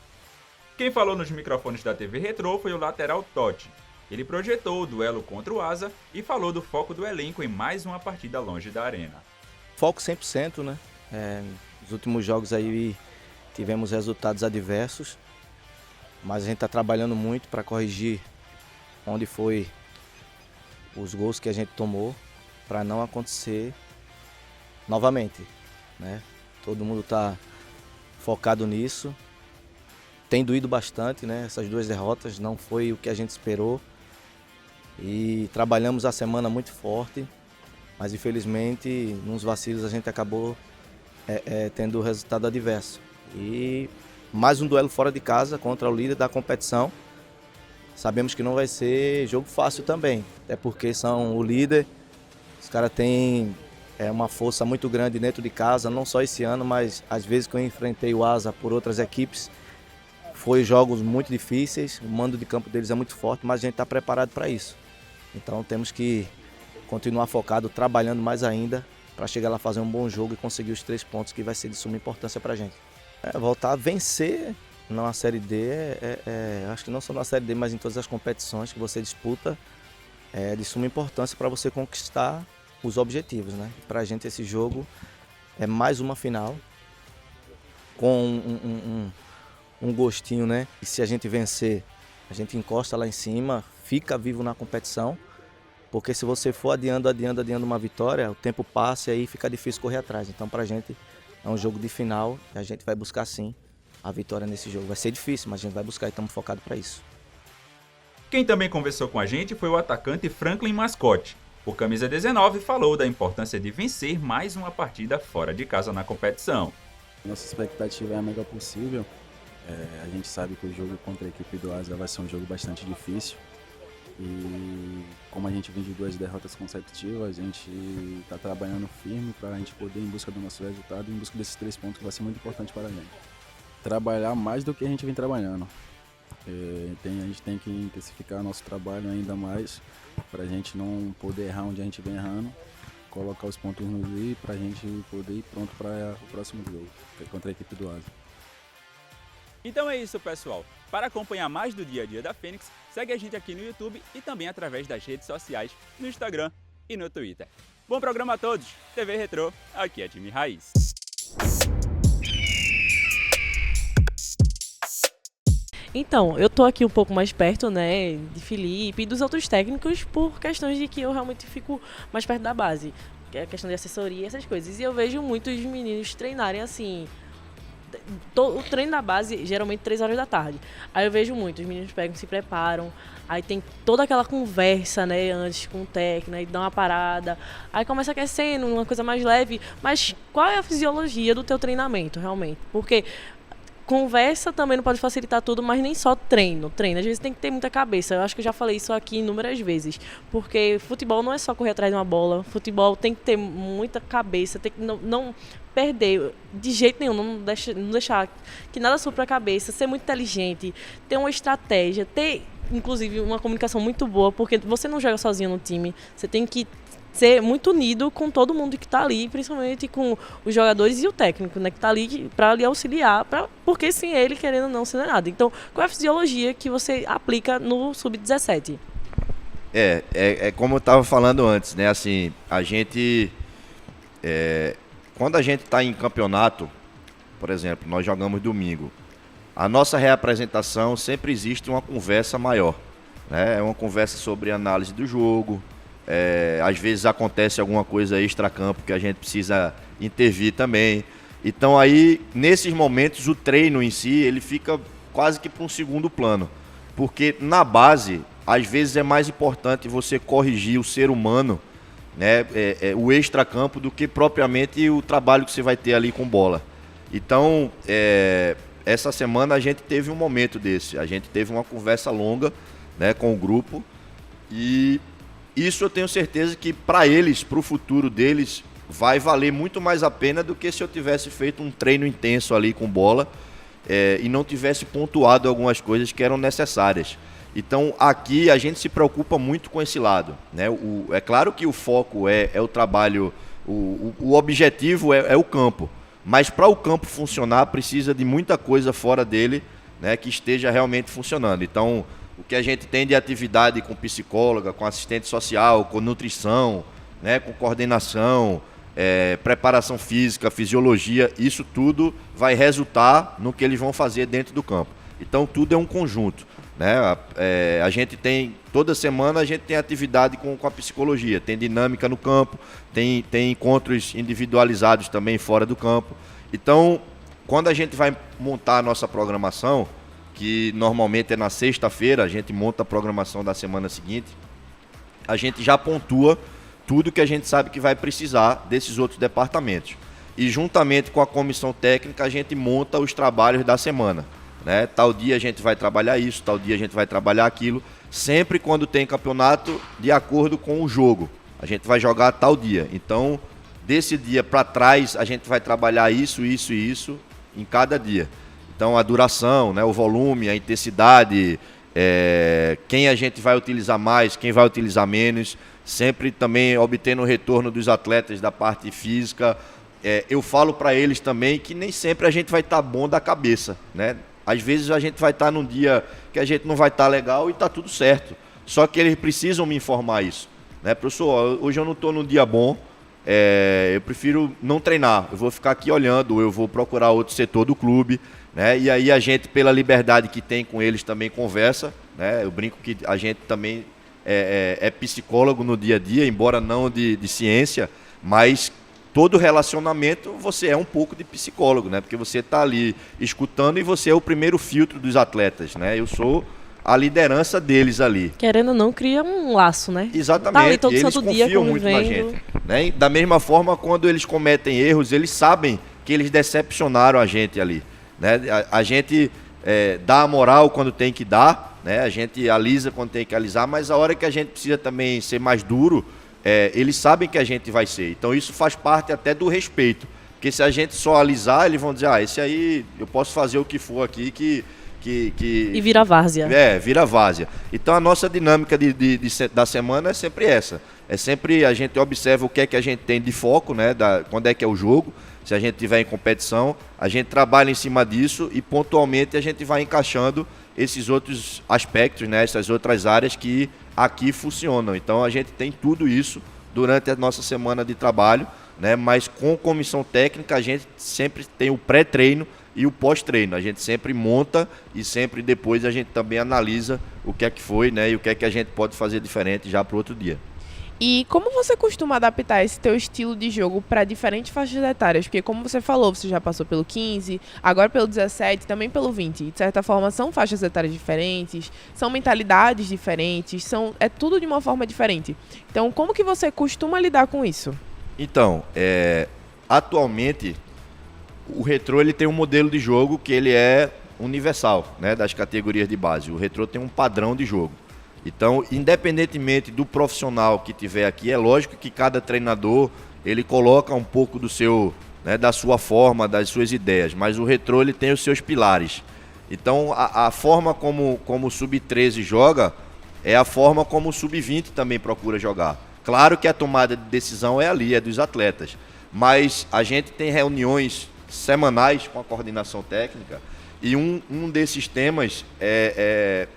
Quem falou nos microfones da TV Retrô foi o lateral Totti. Ele projetou o duelo contra o Asa e falou do foco do elenco em mais uma partida longe da arena. Foco 100%, né? Nos últimos jogos aí tivemos resultados adversos, mas a gente está trabalhando muito para corrigir onde foi os gols que a gente tomou, para não acontecer novamente, né? Todo mundo está focado nisso. Tem doído bastante, né? Essas 2 derrotas não foi o que a gente esperou. E trabalhamos a semana muito forte, mas infelizmente, nos vacilos a gente acabou tendo o resultado adverso. E mais um duelo fora de casa contra o líder da competição. Sabemos que não vai ser jogo fácil também, até porque são o líder. Os caras têm uma força muito grande dentro de casa, não só esse ano, mas às vezes que eu enfrentei o Asa por outras equipes, foi jogos muito difíceis, o mando de campo deles é muito forte, mas a gente está preparado para isso. Então temos que continuar focado, trabalhando mais ainda, para chegar lá fazer um bom jogo e conseguir os 3 pontos, que vai ser de suma importância para a gente. Voltar a vencer na Série D, acho que não só na Série D, mas em todas as competições que você disputa, é de suma importância para você conquistar os objetivos, né? Para a gente esse jogo é mais uma final, com um gostinho, né? E se a gente vencer, a gente encosta lá em cima, fica vivo na competição, porque se você for adiando uma vitória, o tempo passa e aí fica difícil correr atrás. Então, pra gente é um jogo de final e a gente vai buscar sim a vitória nesse jogo. Vai ser difícil, mas a gente vai buscar e estamos focados para isso. Quem também conversou com a gente foi o atacante Franklin Mascote. O camisa 19 falou da importância de vencer mais uma partida fora de casa na competição. Nossa expectativa é a melhor possível. A gente sabe que o jogo contra a equipe do Asa vai ser um jogo bastante difícil. E como a gente vem de 2 derrotas consecutivas, a gente está trabalhando firme para a gente poder ir em busca do nosso resultado, em busca desses 3 pontos que vai ser muito importante para a gente. Trabalhar mais do que a gente vem trabalhando. A gente tem que intensificar nosso trabalho ainda mais para a gente não poder errar onde a gente vem errando, colocar os pontos no i para a gente poder ir pronto para o próximo jogo, que é contra a equipe do Asa. Então é isso, pessoal. Para acompanhar mais do dia a dia da Fênix, segue a gente aqui no YouTube e também através das redes sociais, no Instagram e no Twitter. Bom programa a todos. TV Retrô, aqui é time Raiz. Então, eu tô aqui um pouco mais perto, né, de Felipe e dos outros técnicos por questões de que eu realmente fico mais perto da base, que é a questão de assessoria e essas coisas. E eu vejo muitos meninos treinarem assim. O treino da base geralmente 3 horas da tarde. Aí eu vejo muito, os meninos pegam, se preparam, aí tem toda aquela conversa, né, antes com o técnico, aí dá uma parada, aí começa aquecendo, uma coisa mais leve. Mas qual é a fisiologia do teu treinamento, realmente? Porque conversa também não pode facilitar tudo, mas nem só treino. Às vezes tem que ter muita cabeça. Eu acho que eu já falei isso aqui inúmeras vezes. Porque futebol não é só correr atrás de uma bola. Futebol tem que ter muita cabeça, tem que não perder de jeito nenhum, não deixar que nada suba a cabeça, ser muito inteligente, ter uma estratégia, ter, inclusive, uma comunicação muito boa, porque você não joga sozinho no time, você tem que ser muito unido com todo mundo que está ali, principalmente com os jogadores e o técnico, né, que está ali para lhe auxiliar, porque sem ele, querendo ou não, você não é nada. Então, qual é a fisiologia que você aplica no Sub-17? É como eu estava falando antes, né? Assim, a gente... quando a gente está em campeonato, por exemplo, nós jogamos domingo, a nossa reapresentação sempre existe uma conversa maior, né? É uma conversa sobre análise do jogo, às vezes acontece alguma coisa extra-campo que a gente precisa intervir também. Então aí, nesses momentos, o treino em si, ele fica quase que para um segundo plano, porque na base, às vezes é mais importante você corrigir o ser humano, né, o extracampo, do que propriamente o trabalho que você vai ter ali com bola. Então, essa semana a gente teve um momento desse, a gente teve uma conversa longa, né, com o grupo, e isso eu tenho certeza que para eles, para o futuro deles, vai valer muito mais a pena do que se eu tivesse feito um treino intenso ali com bola e não tivesse pontuado algumas coisas que eram necessárias. Então, aqui a gente se preocupa muito com esse lado, né? É claro que o foco é o trabalho, o objetivo é o campo, mas para o campo funcionar precisa de muita coisa fora dele, né, que esteja realmente funcionando. Então, o que a gente tem de atividade com psicóloga, com assistente social, com nutrição, né, com coordenação, preparação física, fisiologia, isso tudo vai resultar no que eles vão fazer dentro do campo. Então, tudo é um conjunto. Né? A gente tem, toda semana a gente tem atividade com a psicologia, tem dinâmica no campo, tem encontros individualizados também fora do campo. Então, quando a gente vai montar a nossa programação, que normalmente é na sexta-feira, a gente monta a programação da semana seguinte, a gente já pontua tudo que a gente sabe que vai precisar desses outros departamentos. E juntamente com a comissão técnica, a gente monta os trabalhos da semana. Né? Tal dia a gente vai trabalhar isso, tal dia a gente vai trabalhar aquilo, sempre quando tem campeonato, de acordo com o jogo. A gente vai jogar tal dia. Então, desse dia para trás, a gente vai trabalhar isso em cada dia. Então, a duração, né, o volume, a intensidade, quem a gente vai utilizar mais, quem vai utilizar menos, sempre também obtendo o retorno dos atletas da parte física. Eu falo para eles também que nem sempre a gente vai estar bom da cabeça, né? Às vezes a gente vai estar num dia que a gente não vai estar legal e está tudo certo. Só que eles precisam me informar isso. Né? Professor, hoje eu não estou num dia bom, eu prefiro não treinar. Eu vou ficar aqui olhando, eu vou procurar outro setor do clube. Né? E aí a gente, pela liberdade que tem com eles, também conversa. Né? Eu brinco que a gente também é psicólogo no dia a dia, embora não de ciência, mas... todo relacionamento você é um pouco de psicólogo, né? Porque você está ali escutando e você é o primeiro filtro dos atletas, né? Eu sou a liderança deles ali. Querendo ou não, cria um laço, né? Exatamente. Tá ali todo e eles santo dia confiam muito na gente. Né? Da mesma forma, quando eles cometem erros, eles sabem que eles decepcionaram a gente ali. Né? A gente dá a moral quando tem que dar, né? A gente alisa quando tem que alisar, mas a hora que a gente precisa também ser mais duro, eles sabem que a gente vai ser. Então isso faz parte até do respeito. Porque se a gente só alisar, eles vão dizer, esse aí eu posso fazer o que for aqui que... E vira várzea. Vira várzea. Então a nossa dinâmica da semana é sempre essa. É sempre a gente observa o que é que a gente tem de foco, né? Quando é que é o jogo. Se a gente estiver em competição, a gente trabalha em cima disso e pontualmente a gente vai encaixando esses outros aspectos, né? Essas outras áreas que aqui funcionam. Então a gente tem tudo isso durante a nossa semana de trabalho, né? Mas com comissão técnica a gente sempre tem o pré-treino e o pós-treino. A gente sempre monta e sempre depois a gente também analisa o que é que foi, né? E o que é que a gente pode fazer diferente já para o outro dia. E como você costuma adaptar esse teu estilo de jogo para diferentes faixas etárias? Porque como você falou, você já passou pelo 15, agora pelo 17, também pelo 20. E de certa forma são faixas etárias diferentes, são mentalidades diferentes, é tudo de uma forma diferente. Então como que você costuma lidar com isso? Então, atualmente o Retrô ele tem um modelo de jogo que ele é universal, né, das categorias de base. O Retrô tem um padrão de jogo. Então, independentemente do profissional que tiver aqui, é lógico que cada treinador ele coloca um pouco do seu, né, da sua forma, das suas ideias, mas o Retrô ele tem os seus pilares. Então, a forma como o Sub-13 joga é a forma como o Sub-20 também procura jogar. Claro que a tomada de decisão é ali, é dos atletas, mas a gente tem reuniões semanais com a coordenação técnica e um desses temas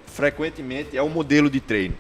frequentemente é o modelo de treino,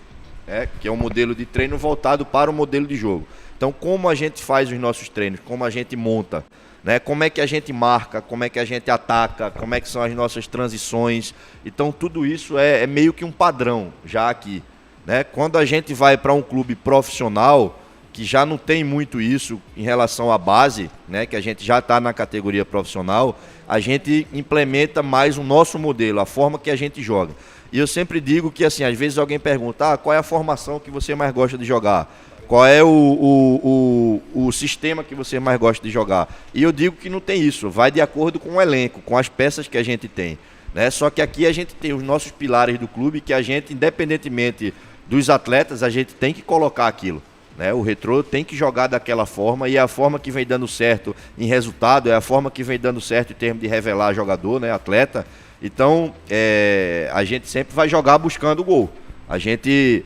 né? Que é um modelo de treino voltado para o modelo de jogo. Então, como a gente faz os nossos treinos, como a gente monta, né? Como é que a gente marca, como é que a gente ataca, como é que são as nossas transições. Então, tudo isso é meio que um padrão já aqui, né? Quando a gente vai para um clube profissional, que já não tem muito isso em relação à base, né, que a gente já está na categoria profissional, a gente implementa mais o nosso modelo, a forma que a gente joga. E eu sempre digo que, assim, às vezes alguém pergunta, qual é a formação que você mais gosta de jogar? Qual é o sistema que você mais gosta de jogar? E eu digo que não tem isso, vai de acordo com o elenco, com as peças que a gente tem, né? Só que aqui a gente tem os nossos pilares do clube que a gente, independentemente dos atletas, a gente tem que colocar aquilo. Né? O Retrô tem que jogar daquela forma e é a forma que vem dando certo em resultado, é a forma que vem dando certo em termos de revelar jogador, né, atleta. Então, a gente sempre vai jogar buscando o gol. A gente,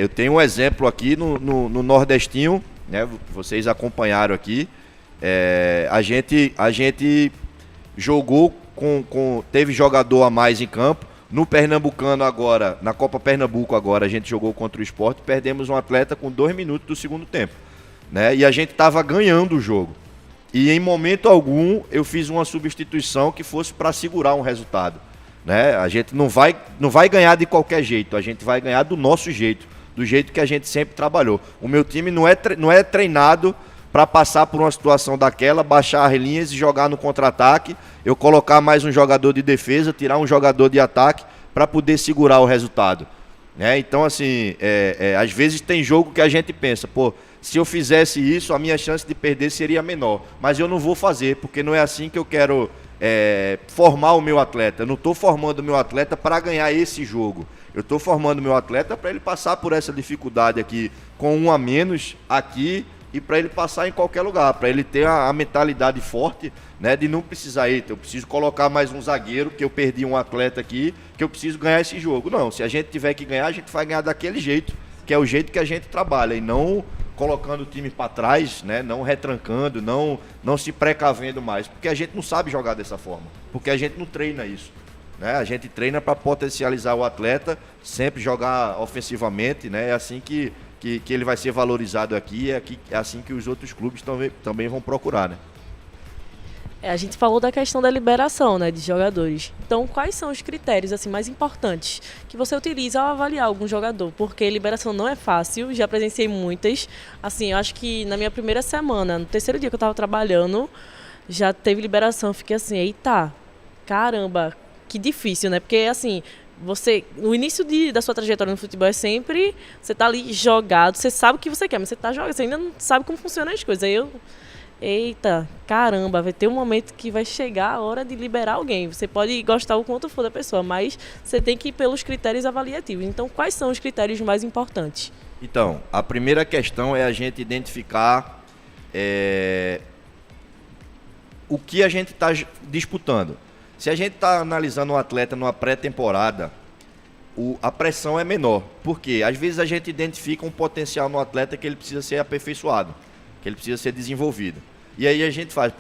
eu tenho um exemplo aqui no Nordestinho, né, vocês acompanharam aqui, a gente jogou teve jogador a mais em campo. No Pernambucano agora, na Copa Pernambuco agora, a gente jogou contra o Sport, perdemos um atleta com 2 minutos do segundo tempo, né? E a gente estava ganhando o jogo. E em momento algum eu fiz uma substituição que fosse para segurar um resultado, né? A gente não vai ganhar de qualquer jeito, a gente vai ganhar do nosso jeito, do jeito que a gente sempre trabalhou. O meu time não é treinado para passar por uma situação daquela, baixar as linhas e jogar no contra-ataque, eu colocar mais um jogador de defesa, tirar um jogador de ataque para poder segurar o resultado. Né? Então, assim, às vezes tem jogo que a gente pensa, se eu fizesse isso, a minha chance de perder seria menor. Mas eu não vou fazer, porque não é assim que eu quero formar o meu atleta. Eu não estou formando o meu atleta para ganhar esse jogo. Eu estou formando o meu atleta para ele passar por essa dificuldade aqui, com um a menos aqui, e para ele passar em qualquer lugar, para ele ter a mentalidade forte, né, de não precisar, eu preciso colocar mais um zagueiro, que eu perdi um atleta aqui, que eu preciso ganhar esse jogo. Não, se a gente tiver que ganhar, a gente vai ganhar daquele jeito, que é o jeito que a gente trabalha, e não colocando o time para trás, né, não retrancando, não se precavendo mais, porque a gente não sabe jogar dessa forma, porque a gente não treina isso. Né? A gente treina para potencializar o atleta, sempre jogar ofensivamente, né? É assim que ele vai ser valorizado aqui, é assim que os outros clubes também vão procurar, né? A gente falou da questão da liberação, né, de jogadores. Então, quais são os critérios assim, mais importantes que você utiliza ao avaliar algum jogador? Porque liberação não é fácil, já presenciei muitas. Assim, eu acho que na minha primeira semana, no terceiro dia que eu estava trabalhando, já teve liberação. Eu fiquei assim, eita, caramba, que difícil, né? Porque, assim, no início da sua trajetória no futebol é sempre, você tá ali jogado, você sabe o que você quer, mas você tá jogando, você ainda não sabe como funcionam as coisas. Aí eita, caramba, vai ter um momento que vai chegar a hora de liberar alguém. Você pode gostar o quanto for da pessoa, mas você tem que ir pelos critérios avaliativos. Então, quais são os critérios mais importantes? Então, a primeira questão é a gente identificar o que a gente está disputando. Se a gente está analisando um atleta numa pré-temporada, a pressão é menor. Por quê? Às vezes a gente identifica um potencial no atleta que ele precisa ser aperfeiçoado, que ele precisa ser desenvolvido. E aí a gente faz,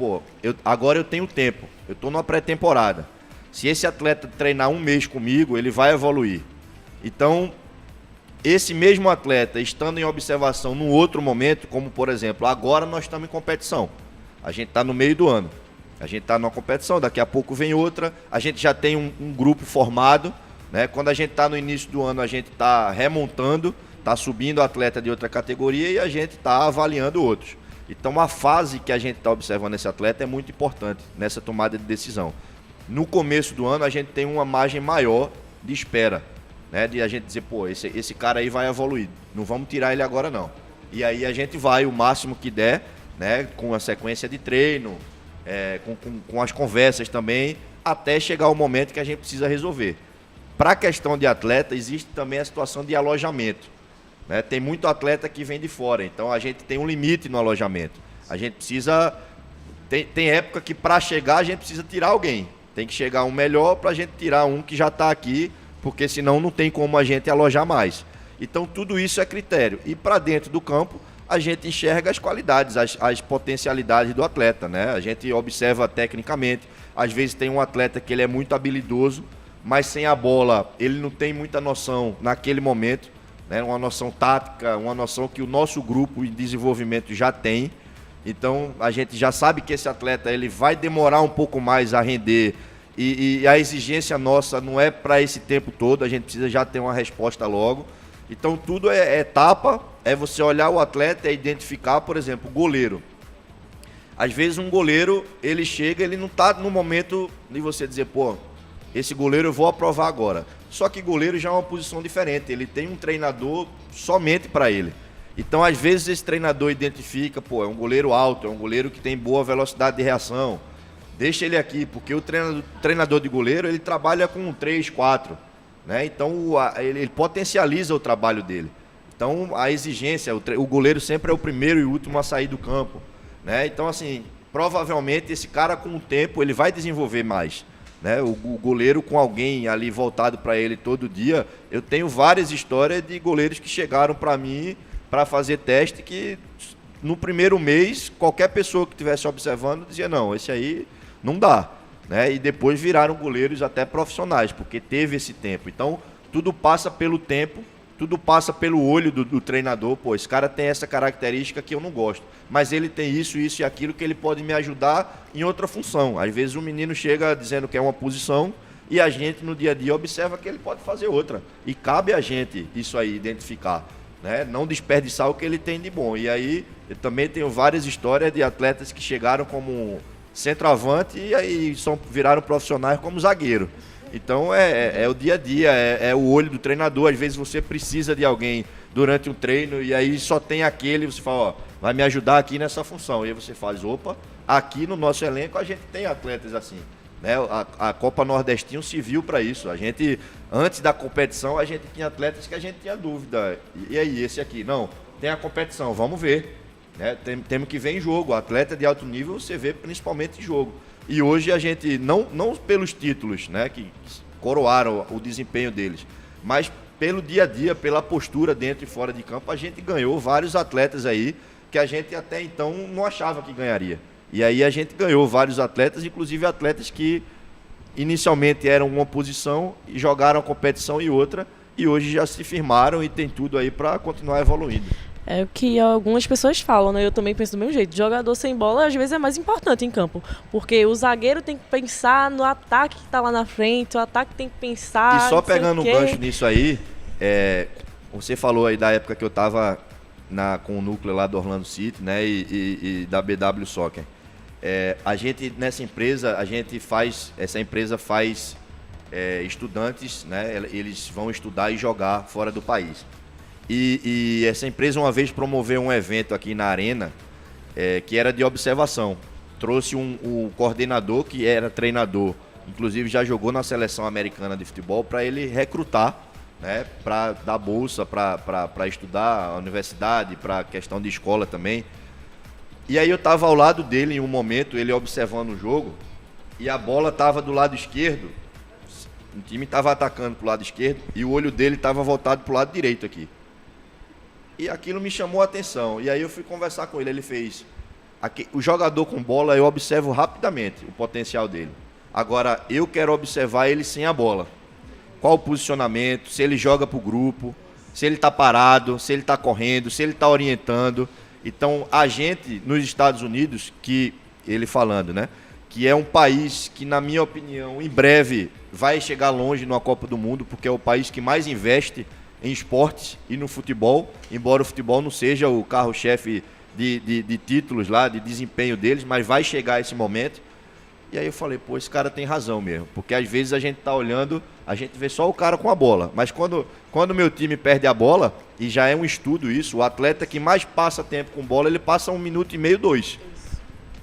agora eu tenho tempo, eu estou numa pré-temporada. Se esse atleta treinar um mês comigo, ele vai evoluir. Então, esse mesmo atleta, estando em observação num outro momento, como por exemplo, agora nós estamos em competição. A gente está no meio do ano. A gente está numa competição, daqui a pouco vem outra, a gente já tem um grupo formado, né? Quando a gente está no início do ano, a gente está remontando, está subindo atleta de outra categoria e a gente está avaliando outros. Então a fase que a gente está observando esse atleta é muito importante nessa tomada de decisão. No começo do ano a gente tem uma margem maior de espera, né? De a gente dizer, esse cara aí vai evoluir, não vamos tirar ele agora não. E aí a gente vai o máximo que der, né? Com a sequência de treino, com as conversas também, até chegar o momento que a gente precisa resolver. Para a questão de atleta, existe também a situação de alojamento, né? Tem muito atleta que vem de fora, então a gente tem um limite no alojamento. A gente precisa... Tem época que para chegar a gente precisa tirar alguém. Tem que chegar um melhor para a gente tirar um que já está aqui, porque senão não tem como a gente alojar mais. Então tudo isso é critério. E para dentro do campo, a gente enxerga as qualidades, as potencialidades do atleta, né? A gente observa tecnicamente. Às vezes tem um atleta que ele é muito habilidoso, mas sem a bola ele não tem muita noção naquele momento, né? Uma noção tática, uma noção que o nosso grupo em desenvolvimento já tem. Então a gente já sabe que esse atleta ele vai demorar um pouco mais a render e a exigência nossa não é para esse tempo todo, a gente precisa já ter uma resposta logo. Então tudo é etapa, é você olhar o atleta e identificar, por exemplo, o goleiro. Às vezes um goleiro, ele chega, ele não está no momento de você dizer, pô, esse goleiro eu vou aprovar agora. Só que goleiro já é uma posição diferente, ele tem um treinador somente para ele. Então, às vezes, esse treinador identifica, pô, é um goleiro alto, é um goleiro que tem boa velocidade de reação. Deixa ele aqui, porque o treinador de goleiro, ele trabalha com 3, 4, né? Então, ele potencializa o trabalho dele. Então, a exigência, o goleiro sempre é o primeiro e último a sair do campo, né? Então, assim, provavelmente, esse cara, com o tempo, ele vai desenvolver mais, né? O goleiro com alguém ali voltado para ele todo dia. Eu tenho várias histórias de goleiros que chegaram para mim para fazer teste que no primeiro mês qualquer pessoa que estivesse observando dizia não, esse aí não dá, né? E depois viraram goleiros até profissionais, porque teve esse tempo. Então tudo passa pelo tempo, tudo passa pelo olho do treinador. Pô, esse cara tem essa característica que eu não gosto, mas ele tem isso e aquilo que ele pode me ajudar em outra função. Às vezes o menino chega dizendo que é uma posição e a gente no dia a dia observa que ele pode fazer outra, e cabe a gente isso aí identificar, né? Não desperdiçar o que ele tem de bom. E aí eu também tenho várias histórias de atletas que chegaram como centroavante e aí viraram profissionais como zagueiro. Então é o dia a dia, é o olho do treinador. Às vezes você precisa de alguém durante um treino e aí só tem aquele, você fala, ó, vai me ajudar aqui nessa função. E aí você faz, opa, aqui no nosso elenco a gente tem atletas assim, né? A Copa Nordestinho se viu para isso. A gente, antes da competição, a gente tinha atletas que a gente tinha dúvida. E aí, esse aqui? Não, tem a competição, vamos ver, né? Temos que ver em jogo. Atleta de alto nível você vê principalmente em jogo. E hoje a gente, não pelos títulos, né, que coroaram o desempenho deles, mas pelo dia a dia, pela postura dentro e fora de campo, a gente ganhou vários atletas aí que a gente até então não achava que ganharia. E aí a gente ganhou vários atletas, inclusive atletas que inicialmente eram uma posição e jogaram a competição em outra, e hoje já se firmaram e tem tudo aí para continuar evoluindo. É o que algumas pessoas falam, né? Eu também penso do mesmo jeito. Jogador sem bola, às vezes, é mais importante em campo. Porque o zagueiro tem que pensar no ataque que está lá na frente, o ataque tem que pensar... E só pegando um gancho nisso aí, você falou aí da época que eu estava com o núcleo lá do Orlando City, né? E da BW Soccer. A gente, nessa empresa, essa empresa faz estudantes, né? Eles vão estudar e jogar fora do país. E essa empresa uma vez promoveu um evento aqui na Arena, que era de observação. Trouxe um coordenador que era treinador, inclusive já jogou na seleção americana de futebol, para ele recrutar, né, para dar bolsa, para estudar a universidade, para questão de escola também. E aí eu estava ao lado dele em um momento, ele observando o jogo, e a bola estava do lado esquerdo, o time estava atacando para o lado esquerdo, e o olho dele estava voltado para o lado direito aqui. E aquilo me chamou a atenção. E aí eu fui conversar com ele. Ele fez... o jogador com bola, eu observo rapidamente o potencial dele. Agora, eu quero observar ele sem a bola. Qual o posicionamento, se ele joga para o grupo, se ele está parado, se ele está correndo, se ele está orientando. Então, a gente, nos Estados Unidos, que ele falando, né? Que é um país que, na minha opinião, em breve vai chegar longe numa Copa do Mundo, porque é o país que mais investe em esportes e no futebol, embora o futebol não seja o carro-chefe de títulos lá, de desempenho deles, mas vai chegar esse momento. E aí eu falei, pô, esse cara tem razão mesmo, porque às vezes a gente tá olhando, a gente vê só o cara com a bola, mas quando o meu time perde a bola, e já é um estudo isso, o atleta que mais passa tempo com bola, ele passa 1 minuto e meio, 2.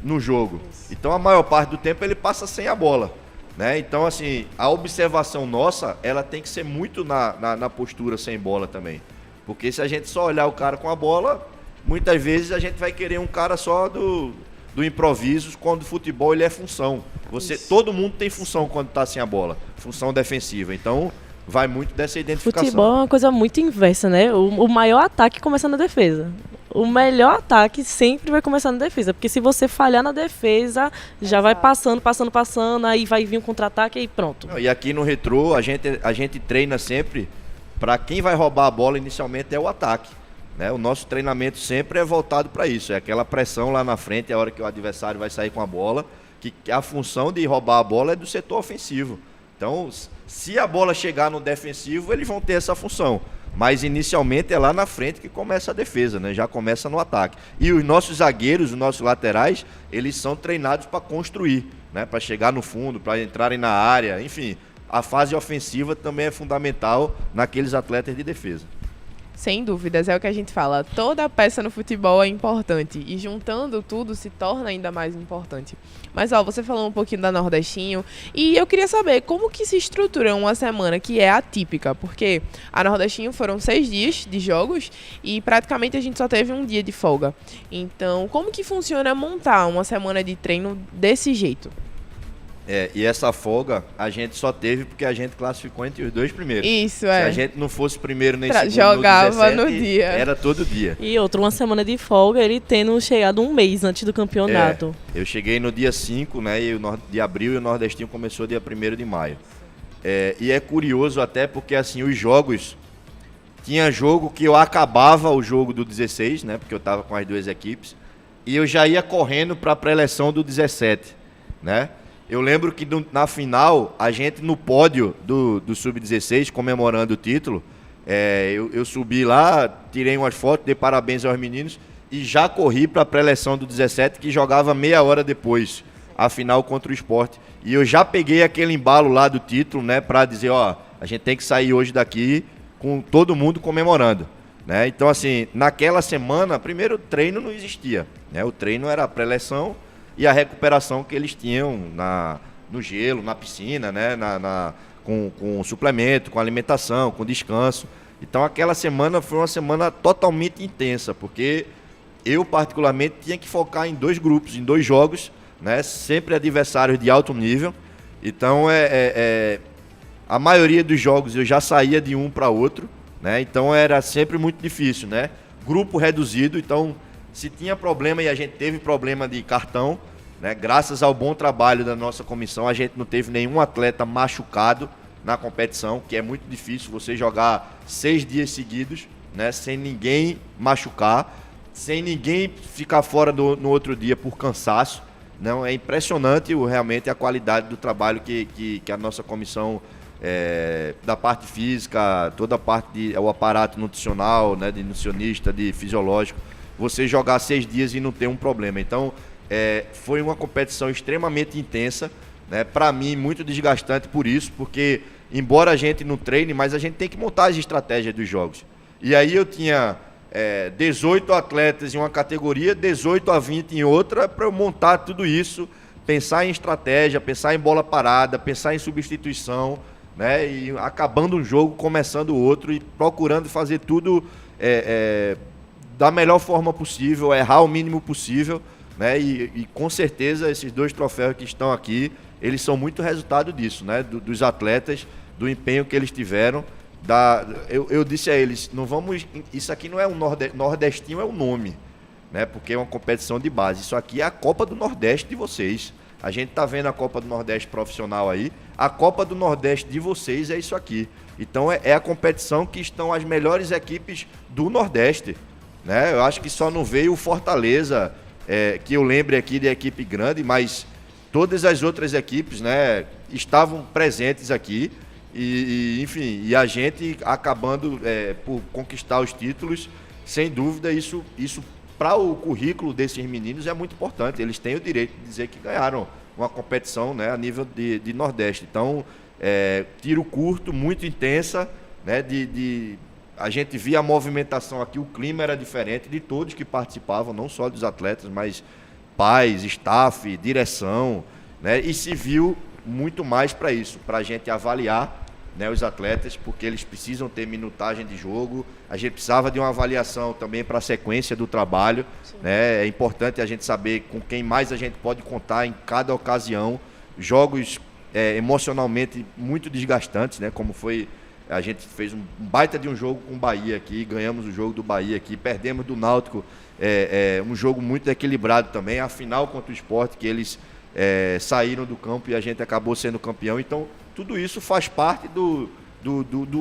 no jogo. Então a maior parte do tempo ele passa sem a bola, né? Então assim, a observação nossa, ela tem que ser muito na postura sem bola também. Porque se a gente só olhar o cara com a bola, muitas vezes a gente vai querer um cara só do improviso, quando o futebol ele é função. Todo mundo tem função quando está sem a bola, função defensiva. Então vai muito dessa identificação. Futebol é uma coisa muito inversa, né? O maior ataque começa na defesa. O melhor ataque sempre vai começar na defesa, porque se você falhar na defesa, já vai passando, aí vai vir um contra-ataque e pronto. E aqui no Retrô, a gente treina sempre para quem vai roubar a bola inicialmente é o ataque, né? O nosso treinamento sempre é voltado para isso, é aquela pressão lá na frente, a hora que o adversário vai sair com a bola, que a função de roubar a bola é do setor ofensivo. Então, se a bola chegar no defensivo, eles vão ter essa função. Mas inicialmente é lá na frente que começa a defesa, né? Já começa no ataque. E os nossos zagueiros, os nossos laterais, eles são treinados para construir, né? Para chegar no fundo, para entrarem na área, enfim. A fase ofensiva também é fundamental naqueles atletas de defesa. Sem dúvidas, é o que a gente fala. Toda peça no futebol é importante e juntando tudo se torna ainda mais importante. Mas, você falou um pouquinho da Nordestinho e eu queria saber como que se estrutura uma semana que é atípica, porque a Nordestinho foram 6 dias de jogos e praticamente a gente só teve um dia de folga. Então, como que funciona montar uma semana de treino desse jeito? E essa folga a gente só teve porque a gente classificou entre os 2 primeiros. Isso, Se a gente não fosse primeiro nem segundo jogava no 17, no dia. Era todo dia. E uma semana de folga, ele tendo chegado um mês antes do campeonato. Eu cheguei no dia 5, né, de abril, e o Nordestinho começou dia 1º de maio. E é curioso até porque assim, os jogos... Tinha jogo que eu acabava o jogo do 16, né, porque eu estava com as 2 equipes, e eu já ia correndo para a pré-eleção do 17, né? Eu lembro que na final, a gente no pódio do Sub-16, comemorando o título, eu subi lá, tirei umas fotos, dei parabéns aos meninos e já corri para a pré-eleção do 17, que jogava meia hora depois, a final contra o Sport. E eu já peguei aquele embalo lá do título, né, para dizer, a gente tem que sair hoje daqui com todo mundo comemorando, né? Então, assim, naquela semana, primeiro o treino não existia, né? O treino era a pré-eleção e a recuperação que eles tinham no gelo, na piscina, né? Com suplemento, com alimentação, com descanso. Então aquela semana foi uma semana totalmente intensa, porque eu particularmente tinha que focar em 2 grupos, em 2 jogos, né? Sempre adversários de alto nível. Então a maioria dos jogos eu já saía de um para outro, né? Então era sempre muito difícil, né? Grupo reduzido, então... Se tinha problema, e a gente teve problema de cartão, né? Graças ao bom trabalho da nossa comissão, a gente não teve nenhum atleta machucado na competição, que é muito difícil você jogar 6 dias seguidos, né? Sem ninguém machucar, sem ninguém ficar fora no outro dia por cansaço. Não, é impressionante realmente a qualidade do trabalho que a nossa comissão, da parte física, toda a parte o aparato nutricional, né? De nutricionista, de fisiológico, você jogar 6 dias e não ter um problema. Então, foi uma competição extremamente intensa, né? Para mim, muito desgastante por isso, porque, embora a gente não treine, mas a gente tem que montar as estratégias dos jogos. E aí eu tinha 18 atletas em uma categoria, 18 a 20 em outra, para eu montar tudo isso, pensar em estratégia, pensar em bola parada, pensar em substituição, né? E acabando um jogo, começando o outro, e procurando fazer tudo... da melhor forma possível, errar o mínimo possível, né? E com certeza esses 2 troféus que estão aqui, eles são muito resultado disso, né? Dos atletas, do empenho que eles tiveram. Eu disse a eles, isso aqui não é um Nordestinho, é um nome, né? Porque é uma competição de base. Isso aqui é a Copa do Nordeste de vocês. A gente está vendo a Copa do Nordeste profissional aí. A Copa do Nordeste de vocês é isso aqui. Então é a competição que estão as melhores equipes do Nordeste, né? Eu acho que só não veio o Fortaleza, que eu lembre aqui de equipe grande, mas todas as outras equipes, né, estavam presentes aqui enfim, e a gente acabando por conquistar os títulos, sem dúvida isso para o currículo desses meninos é muito importante. Eles têm o direito de dizer que ganharam uma competição, né, a nível de Nordeste. Então, tiro curto, muito intensa, né, a gente via a movimentação aqui, o clima era diferente de todos que participavam, não só dos atletas, mas pais, staff, direção, né? E se viu muito mais para isso, para a gente avaliar, né, os atletas, porque eles precisam ter minutagem de jogo. A gente precisava de uma avaliação também para a sequência do trabalho, né? É importante a gente saber com quem mais a gente pode contar em cada ocasião. Jogos emocionalmente muito desgastantes, né? Como foi, a gente fez um baita de um jogo com o Bahia aqui, ganhamos o jogo do Bahia aqui, perdemos do Náutico, um jogo muito equilibrado também, a final contra o Sport, que eles saíram do campo e a gente acabou sendo campeão. Então tudo isso faz parte do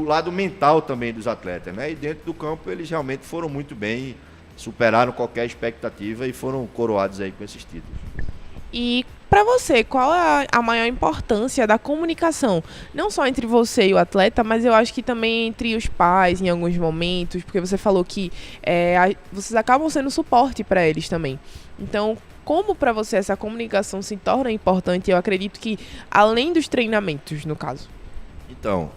lado mental também dos atletas, né? E dentro do campo eles realmente foram muito bem, superaram qualquer expectativa e foram coroados aí com esses títulos. E para você, qual é a maior importância da comunicação? Não só entre você e o atleta, mas eu acho que também entre os pais em alguns momentos, porque você falou que vocês acabam sendo suporte para eles também. Então, como para você essa comunicação se torna importante? Eu acredito que além dos treinamentos, no caso. Então,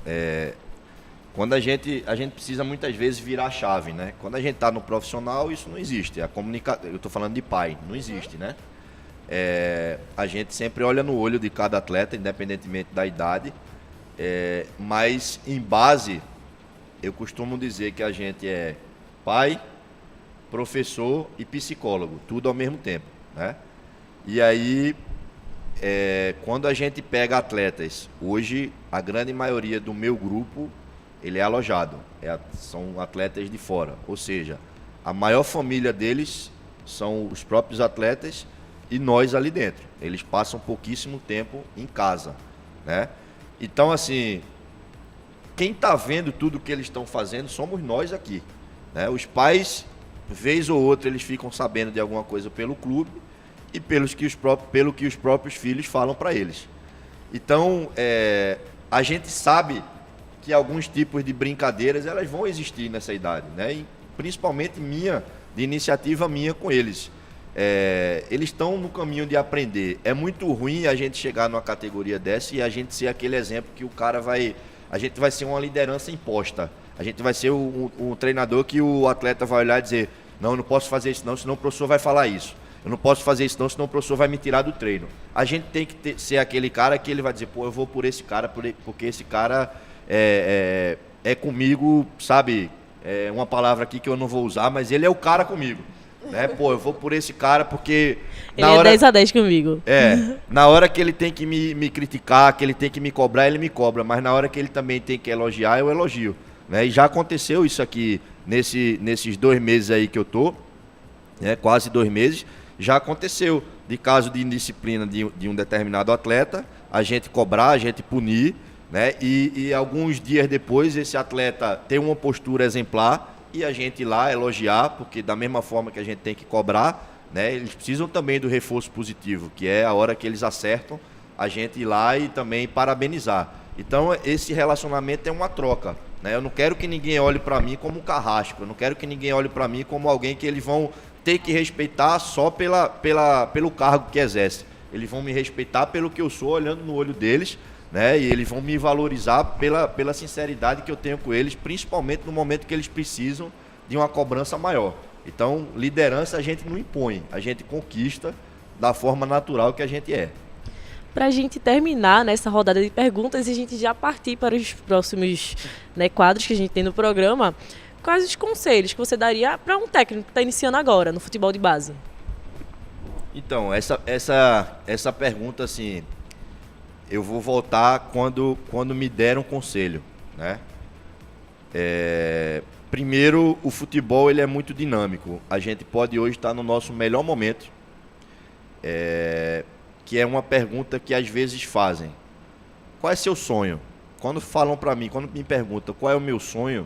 quando a gente precisa muitas vezes virar a chave, né? Quando a gente está no profissional, isso não existe. Eu estou falando de pai, não existe, né? A gente sempre olha no olho de cada atleta, independentemente da idade, mas em base, eu costumo dizer que a gente é pai, professor e psicólogo, tudo ao mesmo tempo, né? E aí, quando a gente pega atletas, hoje a grande maioria do meu grupo, ele é alojado, são atletas de fora, ou seja, a maior família deles são os próprios atletas e nós ali dentro. Eles passam pouquíssimo tempo em casa, né? Então, assim, quem está vendo tudo que eles estão fazendo somos nós aqui, né? Os pais, vez ou outra, eles ficam sabendo de alguma coisa pelo clube e pelo que os próprios filhos falam para eles. Então, a gente sabe que alguns tipos de brincadeiras elas vão existir nessa idade, né? E principalmente de iniciativa minha com eles. Eles estão no caminho de aprender. É muito ruim a gente chegar numa categoria dessa e a gente ser aquele exemplo que a gente vai ser uma liderança imposta. A gente vai ser um treinador que o atleta vai olhar e dizer: não, eu não posso fazer isso não, senão o professor vai falar isso. Eu não posso fazer isso não, senão o professor vai me tirar do treino. A gente tem que ser aquele cara que ele vai dizer: pô, eu vou por esse cara, porque esse cara é comigo, sabe? É uma palavra aqui que eu não vou usar, mas ele é o cara comigo. Né? Pô, eu vou por esse cara porque... Ele é 10 a 10 comigo. Na hora que ele tem que me criticar, que ele tem que me cobrar, ele me cobra. Mas na hora que ele também tem que elogiar, eu elogio. Né? E já aconteceu isso aqui nesses 2 meses aí que eu tô, né? Quase 2 meses. Já aconteceu de caso de indisciplina de um determinado atleta, a gente cobrar, a gente punir, né? E alguns dias depois esse atleta tem uma postura exemplar e a gente ir lá elogiar, porque da mesma forma que a gente tem que cobrar, né, eles precisam também do reforço positivo, que é a hora que eles acertam, a gente ir lá e também parabenizar. Então esse relacionamento é uma troca, né? Eu não quero que ninguém olhe para mim como um carrasco, eu não quero que ninguém olhe para mim como alguém que eles vão ter que respeitar só pelo cargo que exerce. Eles vão me respeitar pelo que eu sou, olhando no olho deles, né? E eles vão me valorizar pela sinceridade que eu tenho com eles, principalmente no momento que eles precisam de uma cobrança maior. Então, liderança a gente não impõe, a gente conquista da forma natural que a gente é. Para a gente terminar nessa rodada de perguntas e a gente já partir para os próximos, né, quadros que a gente tem no programa, quais os conselhos que você daria para um técnico que está iniciando agora no futebol de base? Então, essa pergunta, assim... Eu vou voltar quando me deram conselho, né? Primeiro, o futebol ele é muito dinâmico. A gente pode hoje estar no nosso melhor momento, que é uma pergunta que às vezes fazem. Qual é seu sonho? Quando falam para mim, quando me perguntam qual é o meu sonho,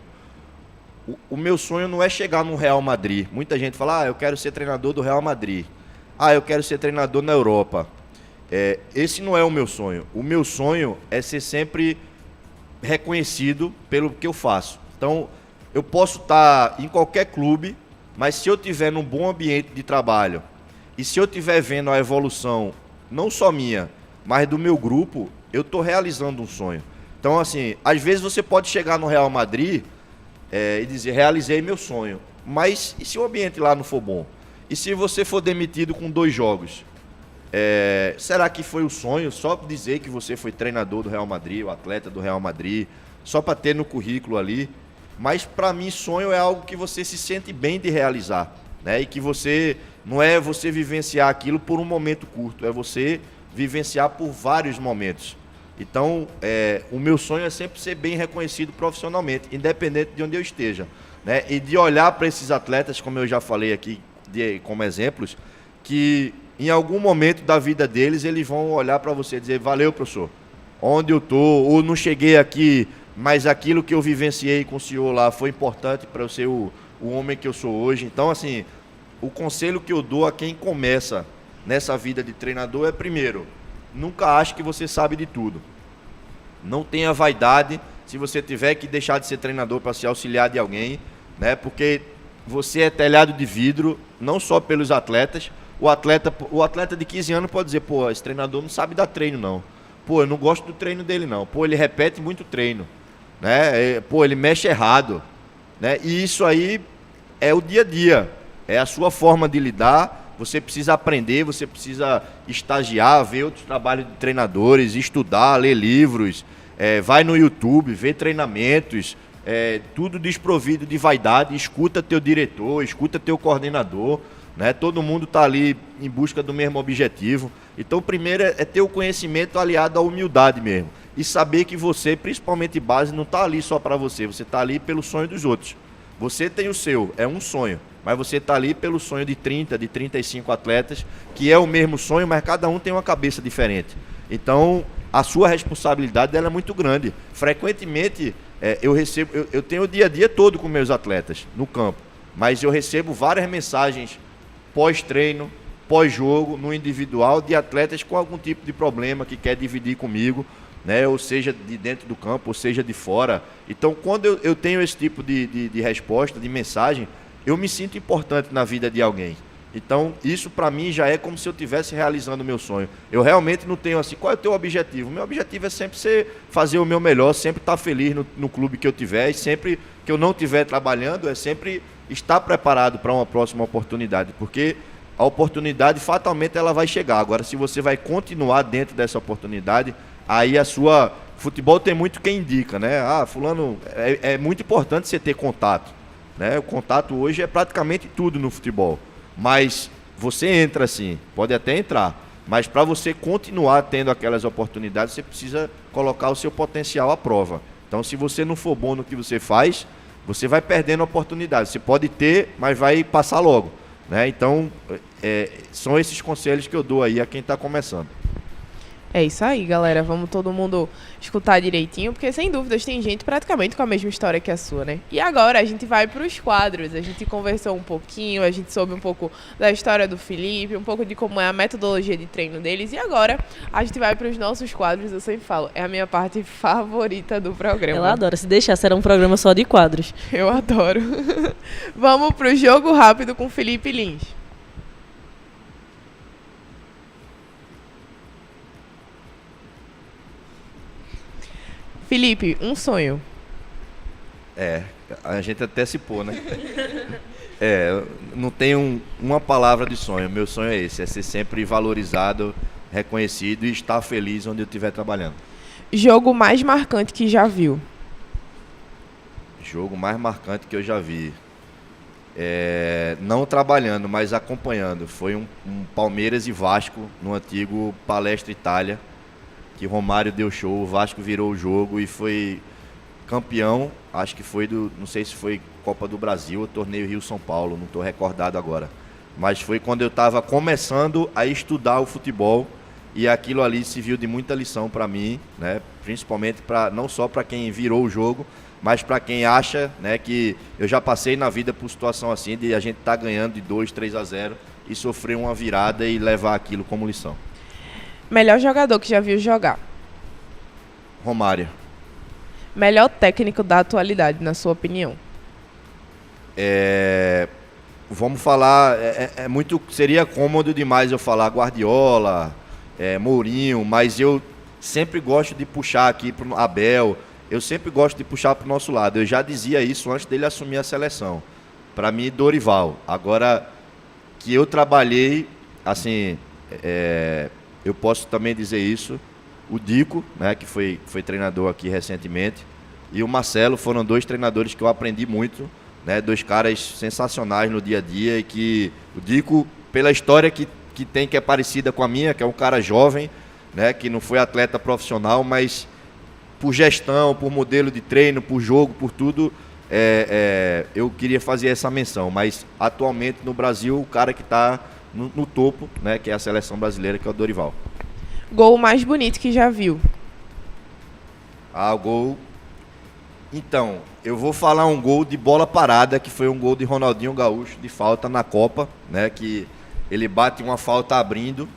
o meu sonho não é chegar no Real Madrid. Muita gente fala: eu quero ser treinador do Real Madrid. Eu quero ser treinador na Europa. Esse não é o meu sonho. O meu sonho é ser sempre reconhecido pelo que eu faço. Então, eu posso estar em qualquer clube, mas se eu estiver num bom ambiente de trabalho e se eu estiver vendo a evolução, não só minha, mas do meu grupo, eu estou realizando um sonho. Então, assim, às vezes você pode chegar no Real Madrid e dizer: realizei meu sonho. Mas e se o ambiente lá não for bom? E se você for demitido com 2 jogos, será que foi o sonho só dizer que você foi treinador do Real Madrid, o atleta do Real Madrid, só para ter no currículo ali? Mas para mim sonho é algo que você se sente bem de realizar, né? E que você não é você vivenciar aquilo por um momento curto, é você vivenciar por vários momentos. Então, o meu sonho é sempre ser bem reconhecido profissionalmente, independente de onde eu esteja, né? E de olhar para esses atletas, como eu já falei aqui, como exemplos, que em algum momento da vida deles, eles vão olhar para você e dizer: valeu, professor, onde eu estou, ou não cheguei aqui, mas aquilo que eu vivenciei com o senhor lá foi importante para eu ser o homem que eu sou hoje. Então, assim, o conselho que eu dou a quem começa nessa vida de treinador é, primeiro, nunca ache que você sabe de tudo. Não tenha vaidade se você tiver que deixar de ser treinador para se auxiliar de alguém, né? Porque você é telhado de vidro, não só pelos atletas. O atleta de 15 anos pode dizer: pô, esse treinador não sabe dar treino, não. Pô, eu não gosto do treino dele, não. Pô, ele repete muito treino, né? Pô, ele mexe errado, né? E isso aí é o dia a dia, é a sua forma de lidar. Você precisa aprender, você precisa estagiar, ver outros trabalhos de treinadores, estudar, ler livros, vai no YouTube, ver treinamentos, tudo desprovido de vaidade. Escuta teu diretor, escuta teu coordenador, né? Todo mundo está ali em busca do mesmo objetivo. Então, o primeiro é ter o conhecimento aliado à humildade mesmo. E saber que você, principalmente base, não está ali só para você. Você está ali pelo sonho dos outros. Você tem o seu, é um sonho. Mas você está ali pelo sonho de 30, de 35 atletas, que é o mesmo sonho, mas cada um tem uma cabeça diferente. Então, a sua responsabilidade dela é muito grande. Frequentemente, eu tenho o dia a dia todo com meus atletas no campo, mas eu recebo várias mensagens pós-treino, pós-jogo, no individual, de atletas com algum tipo de problema que quer dividir comigo, né? Ou seja, de dentro do campo, ou seja, de fora. Então, quando eu tenho esse tipo de resposta, de mensagem, eu me sinto importante na vida de alguém. Então, isso para mim já é como se eu estivesse realizando o meu sonho. Eu realmente não tenho assim, qual é o teu objetivo? O meu objetivo é sempre fazer o meu melhor, sempre estar feliz no clube que eu tiver, e sempre que eu não estiver trabalhando, é sempre estar preparado para uma próxima oportunidade, porque a oportunidade fatalmente ela vai chegar. Agora, se você vai continuar dentro dessa oportunidade, aí futebol tem muito quem indica, né? Fulano, é muito importante você ter contato, né? O contato hoje é praticamente tudo no futebol. Mas você entra assim, pode até entrar, mas para você continuar tendo aquelas oportunidades, você precisa colocar o seu potencial à prova. Então, se você não for bom no que você faz, você vai perdendo oportunidades. Você pode ter, mas vai passar logo, né? Então, são esses conselhos que eu dou aí a quem está começando. É isso aí, galera. Vamos todo mundo escutar direitinho, porque sem dúvidas tem gente praticamente com a mesma história que a sua, né? E agora a gente vai para os quadros. A gente conversou um pouquinho, a gente soube um pouco da história do Felipe, um pouco de como é a metodologia de treino deles. E agora a gente vai para os nossos quadros. Eu sempre falo, é a minha parte favorita do programa. Ela adora. Se deixar, será um programa só de quadros. Eu adoro. Vamos pro jogo rápido com Felipe Lins. Felipe, um sonho. A gente antecipou, né? Não tenho uma palavra de sonho. Meu sonho é esse, é ser sempre valorizado, reconhecido e estar feliz onde eu estiver trabalhando. Jogo mais marcante que já viu. Jogo mais marcante que eu já vi. Não trabalhando, mas acompanhando. Foi um Palmeiras e Vasco no antigo Palestra Itália, que Romário deu show, o Vasco virou o jogo e foi campeão. Acho que foi não sei se foi Copa do Brasil ou Torneio Rio-São Paulo, não estou recordado agora. Mas foi quando eu estava começando a estudar o futebol, e aquilo ali serviu de muita lição para mim, né? Principalmente não só para quem virou o jogo, mas para quem acha, né, que eu já passei na vida por situação assim, de a gente estar ganhando de 2-3-0 e sofrer uma virada e levar aquilo como lição. Melhor jogador que já viu jogar. Romário. Melhor técnico da atualidade, na sua opinião. Vamos falar, seria cômodo demais eu falar Guardiola, Mourinho, mas eu sempre gosto de puxar aqui para o Abel, eu sempre gosto de puxar para o nosso lado. Eu já dizia isso antes dele assumir a seleção. Para mim, Dorival. Agora, que eu trabalhei, assim, eu posso também dizer isso, o Dico, né, que foi treinador aqui recentemente, e o Marcelo foram 2 treinadores que eu aprendi muito, né, 2 caras sensacionais no dia a dia, e que o Dico, pela história que tem, que é parecida com a minha, que é um cara jovem, né, que não foi atleta profissional, mas por gestão, por modelo de treino, por jogo, por tudo, eu queria fazer essa menção. Mas atualmente no Brasil, o cara que está no topo, né, que é a seleção brasileira, que é o Dorival. Gol mais bonito que já viu? O gol... Então, eu vou falar um gol de bola parada, que foi um gol de Ronaldinho Gaúcho, de falta na Copa, né, que ele bate uma falta abrindo,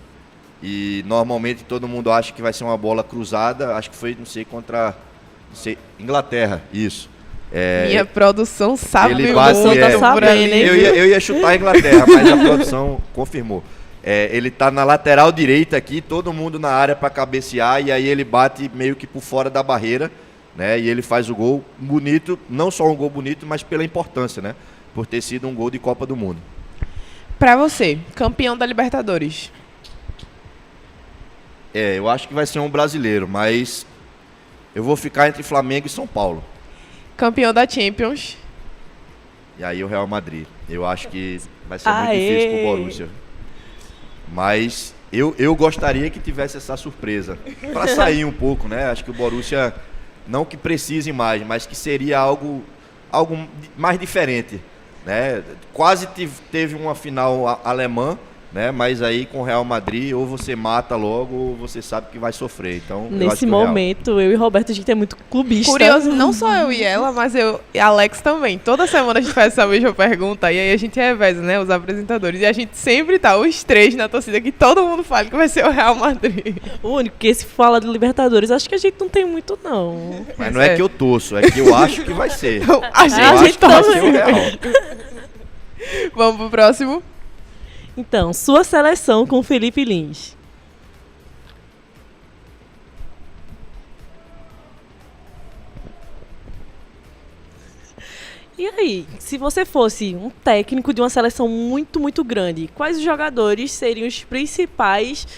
e normalmente todo mundo acha que vai ser uma bola cruzada, acho que foi, não sei, contra Inglaterra, isso. Minha produção sabe, ele o bate, gol tá sabendo, hein? eu ia chutar a Inglaterra, mas a produção confirmou. Ele tá na lateral direita aqui, todo mundo na área para cabecear, e aí ele bate meio que por fora da barreira, né? E ele faz o gol bonito, não só um gol bonito, mas pela importância, né? Por ter sido um gol de Copa do Mundo. Pra você, campeão da Libertadores? Eu acho que vai ser um brasileiro, mas eu vou ficar entre Flamengo e São Paulo. Campeão da Champions? E aí o Real Madrid. Eu acho que vai ser muito difícil pro Borussia. Mas eu gostaria que tivesse essa surpresa. Para sair um pouco, né? Acho que o Borussia, não que precise mais, mas que seria algo mais diferente, né? Quase teve uma final alemã, né? Mas aí com o Real Madrid, ou você mata logo, ou você sabe que vai sofrer. Então, nesse momento, eu e Roberto, a gente é muito clubista. Curioso, não só eu e ela, mas eu e Alex também. Toda semana a gente faz essa mesma pergunta, e aí a gente reveza, né, os apresentadores. E a gente sempre tá, os 3 na torcida, que todo mundo fala que vai ser o Real Madrid. O único que se fala de Libertadores, acho que a gente não tem muito, não. Mas não é que eu torço, é que eu acho que vai ser. A Eu gente acho que vai também. ser o Real. Vamos pro próximo. Então, sua seleção com Felipe Lins. E aí, se você fosse um técnico de uma seleção muito, muito grande, quais os jogadores seriam os principais,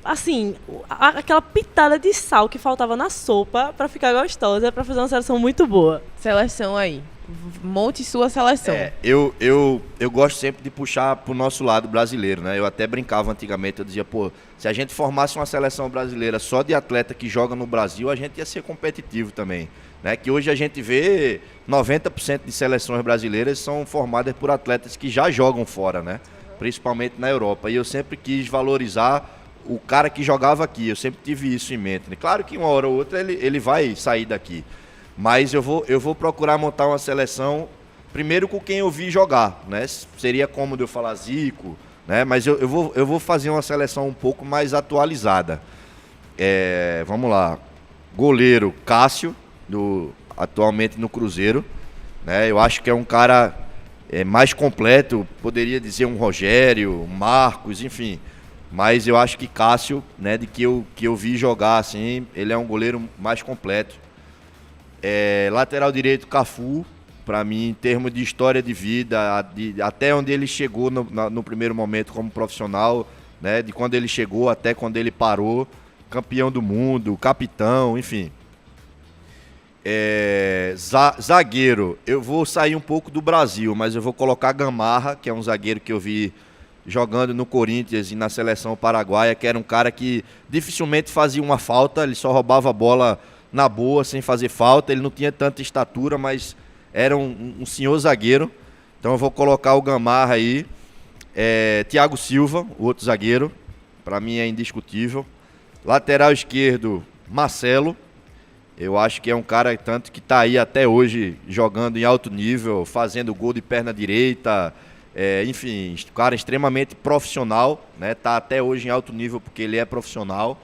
assim, aquela pitada de sal que faltava na sopa pra ficar gostosa, pra fazer uma seleção muito boa? Seleção aí. Monte sua seleção. Eu gosto sempre de puxar pro nosso lado brasileiro, né? Eu até brincava antigamente, eu dizia, pô, se a gente formasse uma seleção brasileira só de atleta que joga no Brasil, a gente ia ser competitivo também, né? Que hoje a gente vê 90% de seleções brasileiras são formadas por atletas que já jogam fora, né? Principalmente na Europa. E eu sempre quis valorizar o cara que jogava aqui, eu sempre tive isso em mente, né? Claro que uma hora ou outra ele vai sair daqui. Mas eu vou procurar montar uma seleção, primeiro com quem eu vi jogar, né? Seria cômodo eu falar Zico, né? Mas eu vou fazer uma seleção um pouco mais atualizada. Vamos lá. Goleiro Cássio, atualmente no Cruzeiro, né? Eu acho que é um cara mais completo, poderia dizer um Rogério, um Marcos, enfim. Mas eu acho que Cássio, né, que eu vi jogar assim, ele é um goleiro mais completo. Lateral direito, Cafu, para mim, em termos de história de vida, até onde ele chegou no primeiro momento como profissional, né, de quando ele chegou até quando ele parou, campeão do mundo, capitão, enfim. Zagueiro, eu vou sair um pouco do Brasil, mas eu vou colocar Gamarra, que é um zagueiro que eu vi jogando no Corinthians e na seleção paraguaia, que era um cara que dificilmente fazia uma falta, ele só roubava a bola na boa, sem fazer falta. Ele não tinha tanta estatura, mas era um senhor zagueiro. Então eu vou colocar o Gamarra aí. Thiago Silva, o outro zagueiro, para mim é indiscutível. Lateral esquerdo, Marcelo. Eu acho que é um cara tanto que está aí até hoje jogando em alto nível, fazendo gol de perna direita. Enfim, cara extremamente profissional, né? Tá até hoje em alto nível porque ele é profissional.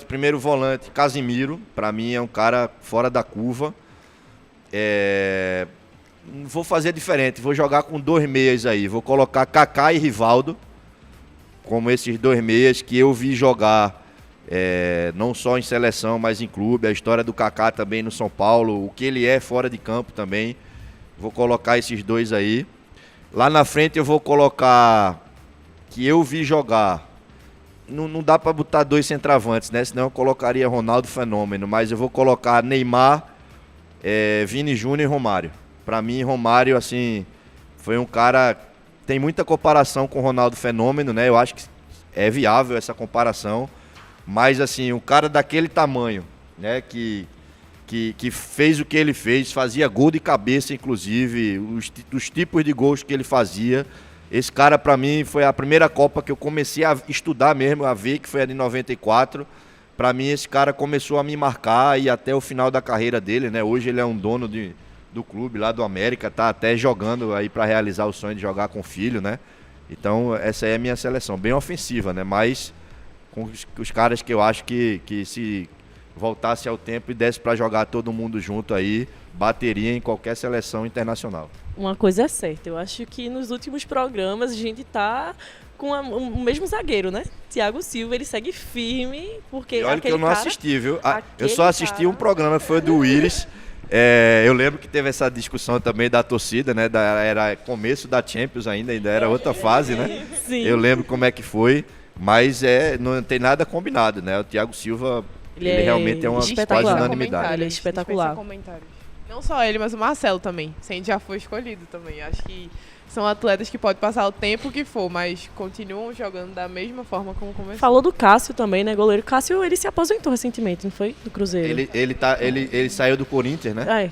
Primeiro volante, Casimiro, para mim é um cara fora da curva. Vou fazer diferente, vou jogar com 2 meias aí, vou colocar Kaká e Rivaldo, como esses 2 meias que eu vi jogar, não só em seleção, mas em clube, a história do Kaká também no São Paulo, o que ele é fora de campo também, vou colocar esses 2 aí. Lá na frente eu vou colocar que eu vi jogar. Não dá para botar 2 centroavantes, né? Senão eu colocaria Ronaldo Fenômeno. Mas eu vou colocar Neymar, Vini Júnior e Romário. Para mim, Romário, assim, foi um cara... Tem muita comparação com o Ronaldo Fenômeno, né? Eu acho que é viável essa comparação. Mas, assim, um cara daquele tamanho, né? Que fez o que ele fez, fazia gol de cabeça, inclusive, os tipos de gols que ele fazia. Esse cara, para mim, foi a primeira Copa que eu comecei a estudar mesmo, a ver, que foi a de 94. Para mim, esse cara começou a me marcar e até o final da carreira dele, né? Hoje ele é um dono do clube lá do América, tá até jogando aí para realizar o sonho de jogar com o filho, né? Então, essa é a minha seleção, bem ofensiva, né? Mas com os caras que eu acho que se voltasse ao tempo e desse para jogar todo mundo junto aí, bateria em qualquer seleção internacional. Uma coisa é certa, eu acho que nos últimos programas a gente tá com o mesmo zagueiro, né? Thiago Silva, ele segue firme, porque e olha que eu não assisti, viu? Eu só assisti um programa, que foi o do Íris. Eu lembro que teve essa discussão também da torcida, né? Era começo da Champions ainda era outra fase, né? Sim. Eu lembro como é que foi, mas não tem nada combinado, né? O Thiago Silva, ele realmente é uma quase unanimidade. Ele é espetacular. Não só ele, mas o Marcelo também. Sem já foi escolhido também. Acho que são atletas que podem passar o tempo que for, mas continuam jogando da mesma forma como começou. Falou do Cássio também, né, goleiro? Cássio, ele se aposentou recentemente, não foi? Do Cruzeiro. Ele saiu do Corinthians, né? Ai.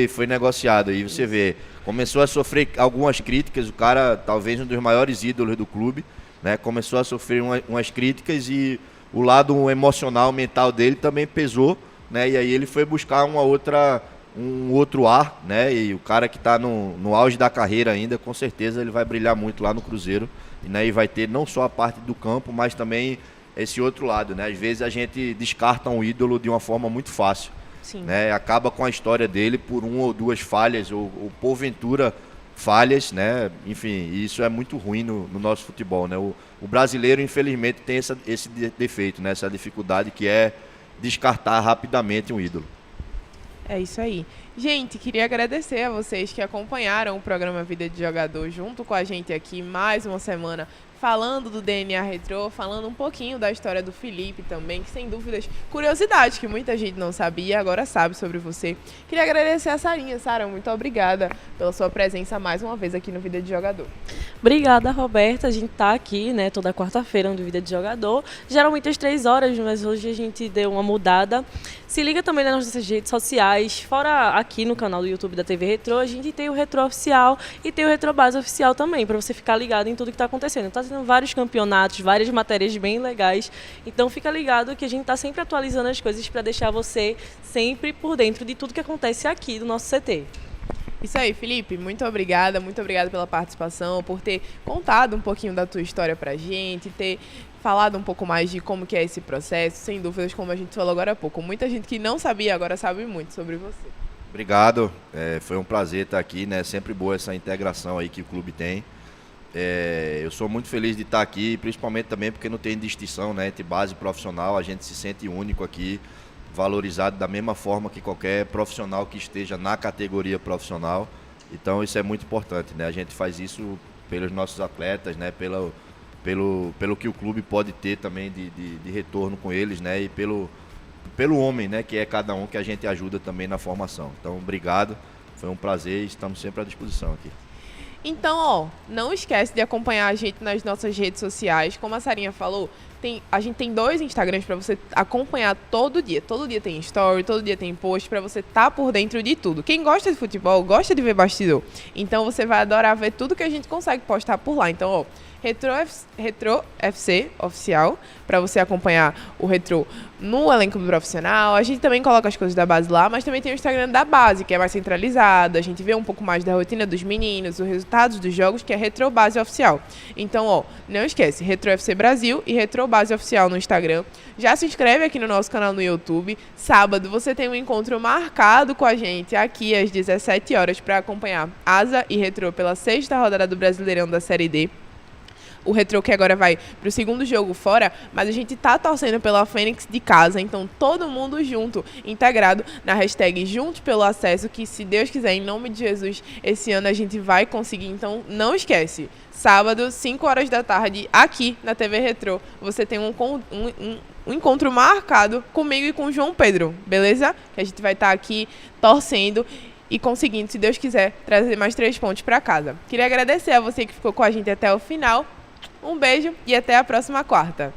Foi negociado. E você vê, começou a sofrer algumas críticas. O cara, talvez um dos maiores ídolos do clube, né? Começou a sofrer umas críticas e o lado emocional, mental dele também pesou, né? E aí ele foi buscar um outro ar, né? E o cara que está no auge da carreira ainda, com certeza ele vai brilhar muito lá no Cruzeiro. E, né, e vai ter não só a parte do campo, mas também esse outro lado, né? Às vezes a gente descarta um ídolo de uma forma muito fácil. Sim. Né? Acaba com a história dele por 1 ou 2 falhas, ou porventura falhas, né? Enfim, isso é muito ruim no nosso futebol, né? O brasileiro, infelizmente, tem esse defeito, né? Essa dificuldade que é descartar rapidamente um ídolo. É isso aí. Gente, queria agradecer a vocês que acompanharam o programa Vida de Jogador junto com a gente aqui mais uma semana, falando do DNA Retrô, falando um pouquinho da história do Felipe também, que sem dúvidas, curiosidade que muita gente não sabia, agora sabe sobre você. Queria agradecer a Sarinha. Sara, muito obrigada pela sua presença mais uma vez aqui no Vida de Jogador. Obrigada, Roberta. A gente tá aqui, né, toda quarta-feira no Vida de Jogador. Geralmente às 3 horas, mas hoje a gente deu uma mudada. Se liga também nas nossas redes sociais, fora aqui no canal do YouTube da TV Retrô, a gente tem o Retrô Oficial e tem o Retrô Base Oficial também, para você ficar ligado em tudo que está acontecendo. Tá tendo vários campeonatos, várias matérias bem legais, então fica ligado que a gente está sempre atualizando as coisas para deixar você sempre por dentro de tudo que acontece aqui do nosso CT. Isso aí, Felipe, muito obrigada pela participação, por ter contado um pouquinho da tua história pra gente, ter falado um pouco mais de como que é esse processo, sem dúvidas, como a gente falou agora há pouco. Muita gente que não sabia agora sabe muito sobre você. Obrigado, foi um prazer estar aqui, né? Sempre boa essa integração aí que o clube tem. Eu sou muito feliz de estar aqui, principalmente também porque não tem distinção, né, entre base e profissional, a gente se sente único aqui, valorizado da mesma forma que qualquer profissional que esteja na categoria profissional. Então isso é muito importante, né? A gente faz isso pelos nossos atletas, né? Pelo que o clube pode ter também de retorno com eles, né? E pelo homem, né? Que é cada um que a gente ajuda também na formação. Então, obrigado, foi um prazer e estamos sempre à disposição aqui. Então, não esquece de acompanhar a gente nas nossas redes sociais. Como a Sarinha falou, a gente tem 2 Instagrams para você acompanhar todo dia. Todo dia tem story, todo dia tem post para você estar por dentro de tudo. Quem gosta de futebol, gosta de ver bastidor. Então, você vai adorar ver tudo que a gente consegue postar por lá. Então, Retrô FC Oficial, para você acompanhar o Retrô no elenco profissional. A gente também coloca as coisas da base lá, mas também tem o Instagram da base, que é mais centralizado. A gente vê um pouco mais da rotina dos meninos, os resultados dos jogos, que é Retrô Base Oficial. Então, não esquece, Retrô FC Brasil e Retrô Base Oficial no Instagram. Já se inscreve aqui no nosso canal no YouTube. Sábado você tem um encontro marcado com a gente aqui às 17 horas para acompanhar Asa e Retrô pela 6ª rodada do Brasileirão da Série D. o Retrô que agora vai pro segundo jogo fora, mas a gente tá torcendo pela Fênix de casa, então todo mundo junto, integrado na hashtag Juntos pelo Acesso, que se Deus quiser, em nome de Jesus, esse ano a gente vai conseguir, então não esquece, sábado, 5 horas da tarde, aqui na TV Retrô, você tem um encontro marcado comigo e com o João Pedro, beleza? Que a gente vai estar aqui torcendo e conseguindo, se Deus quiser, trazer mais 3 pontos para casa. Queria agradecer a você que ficou com a gente até o final. Um beijo e até a próxima quarta.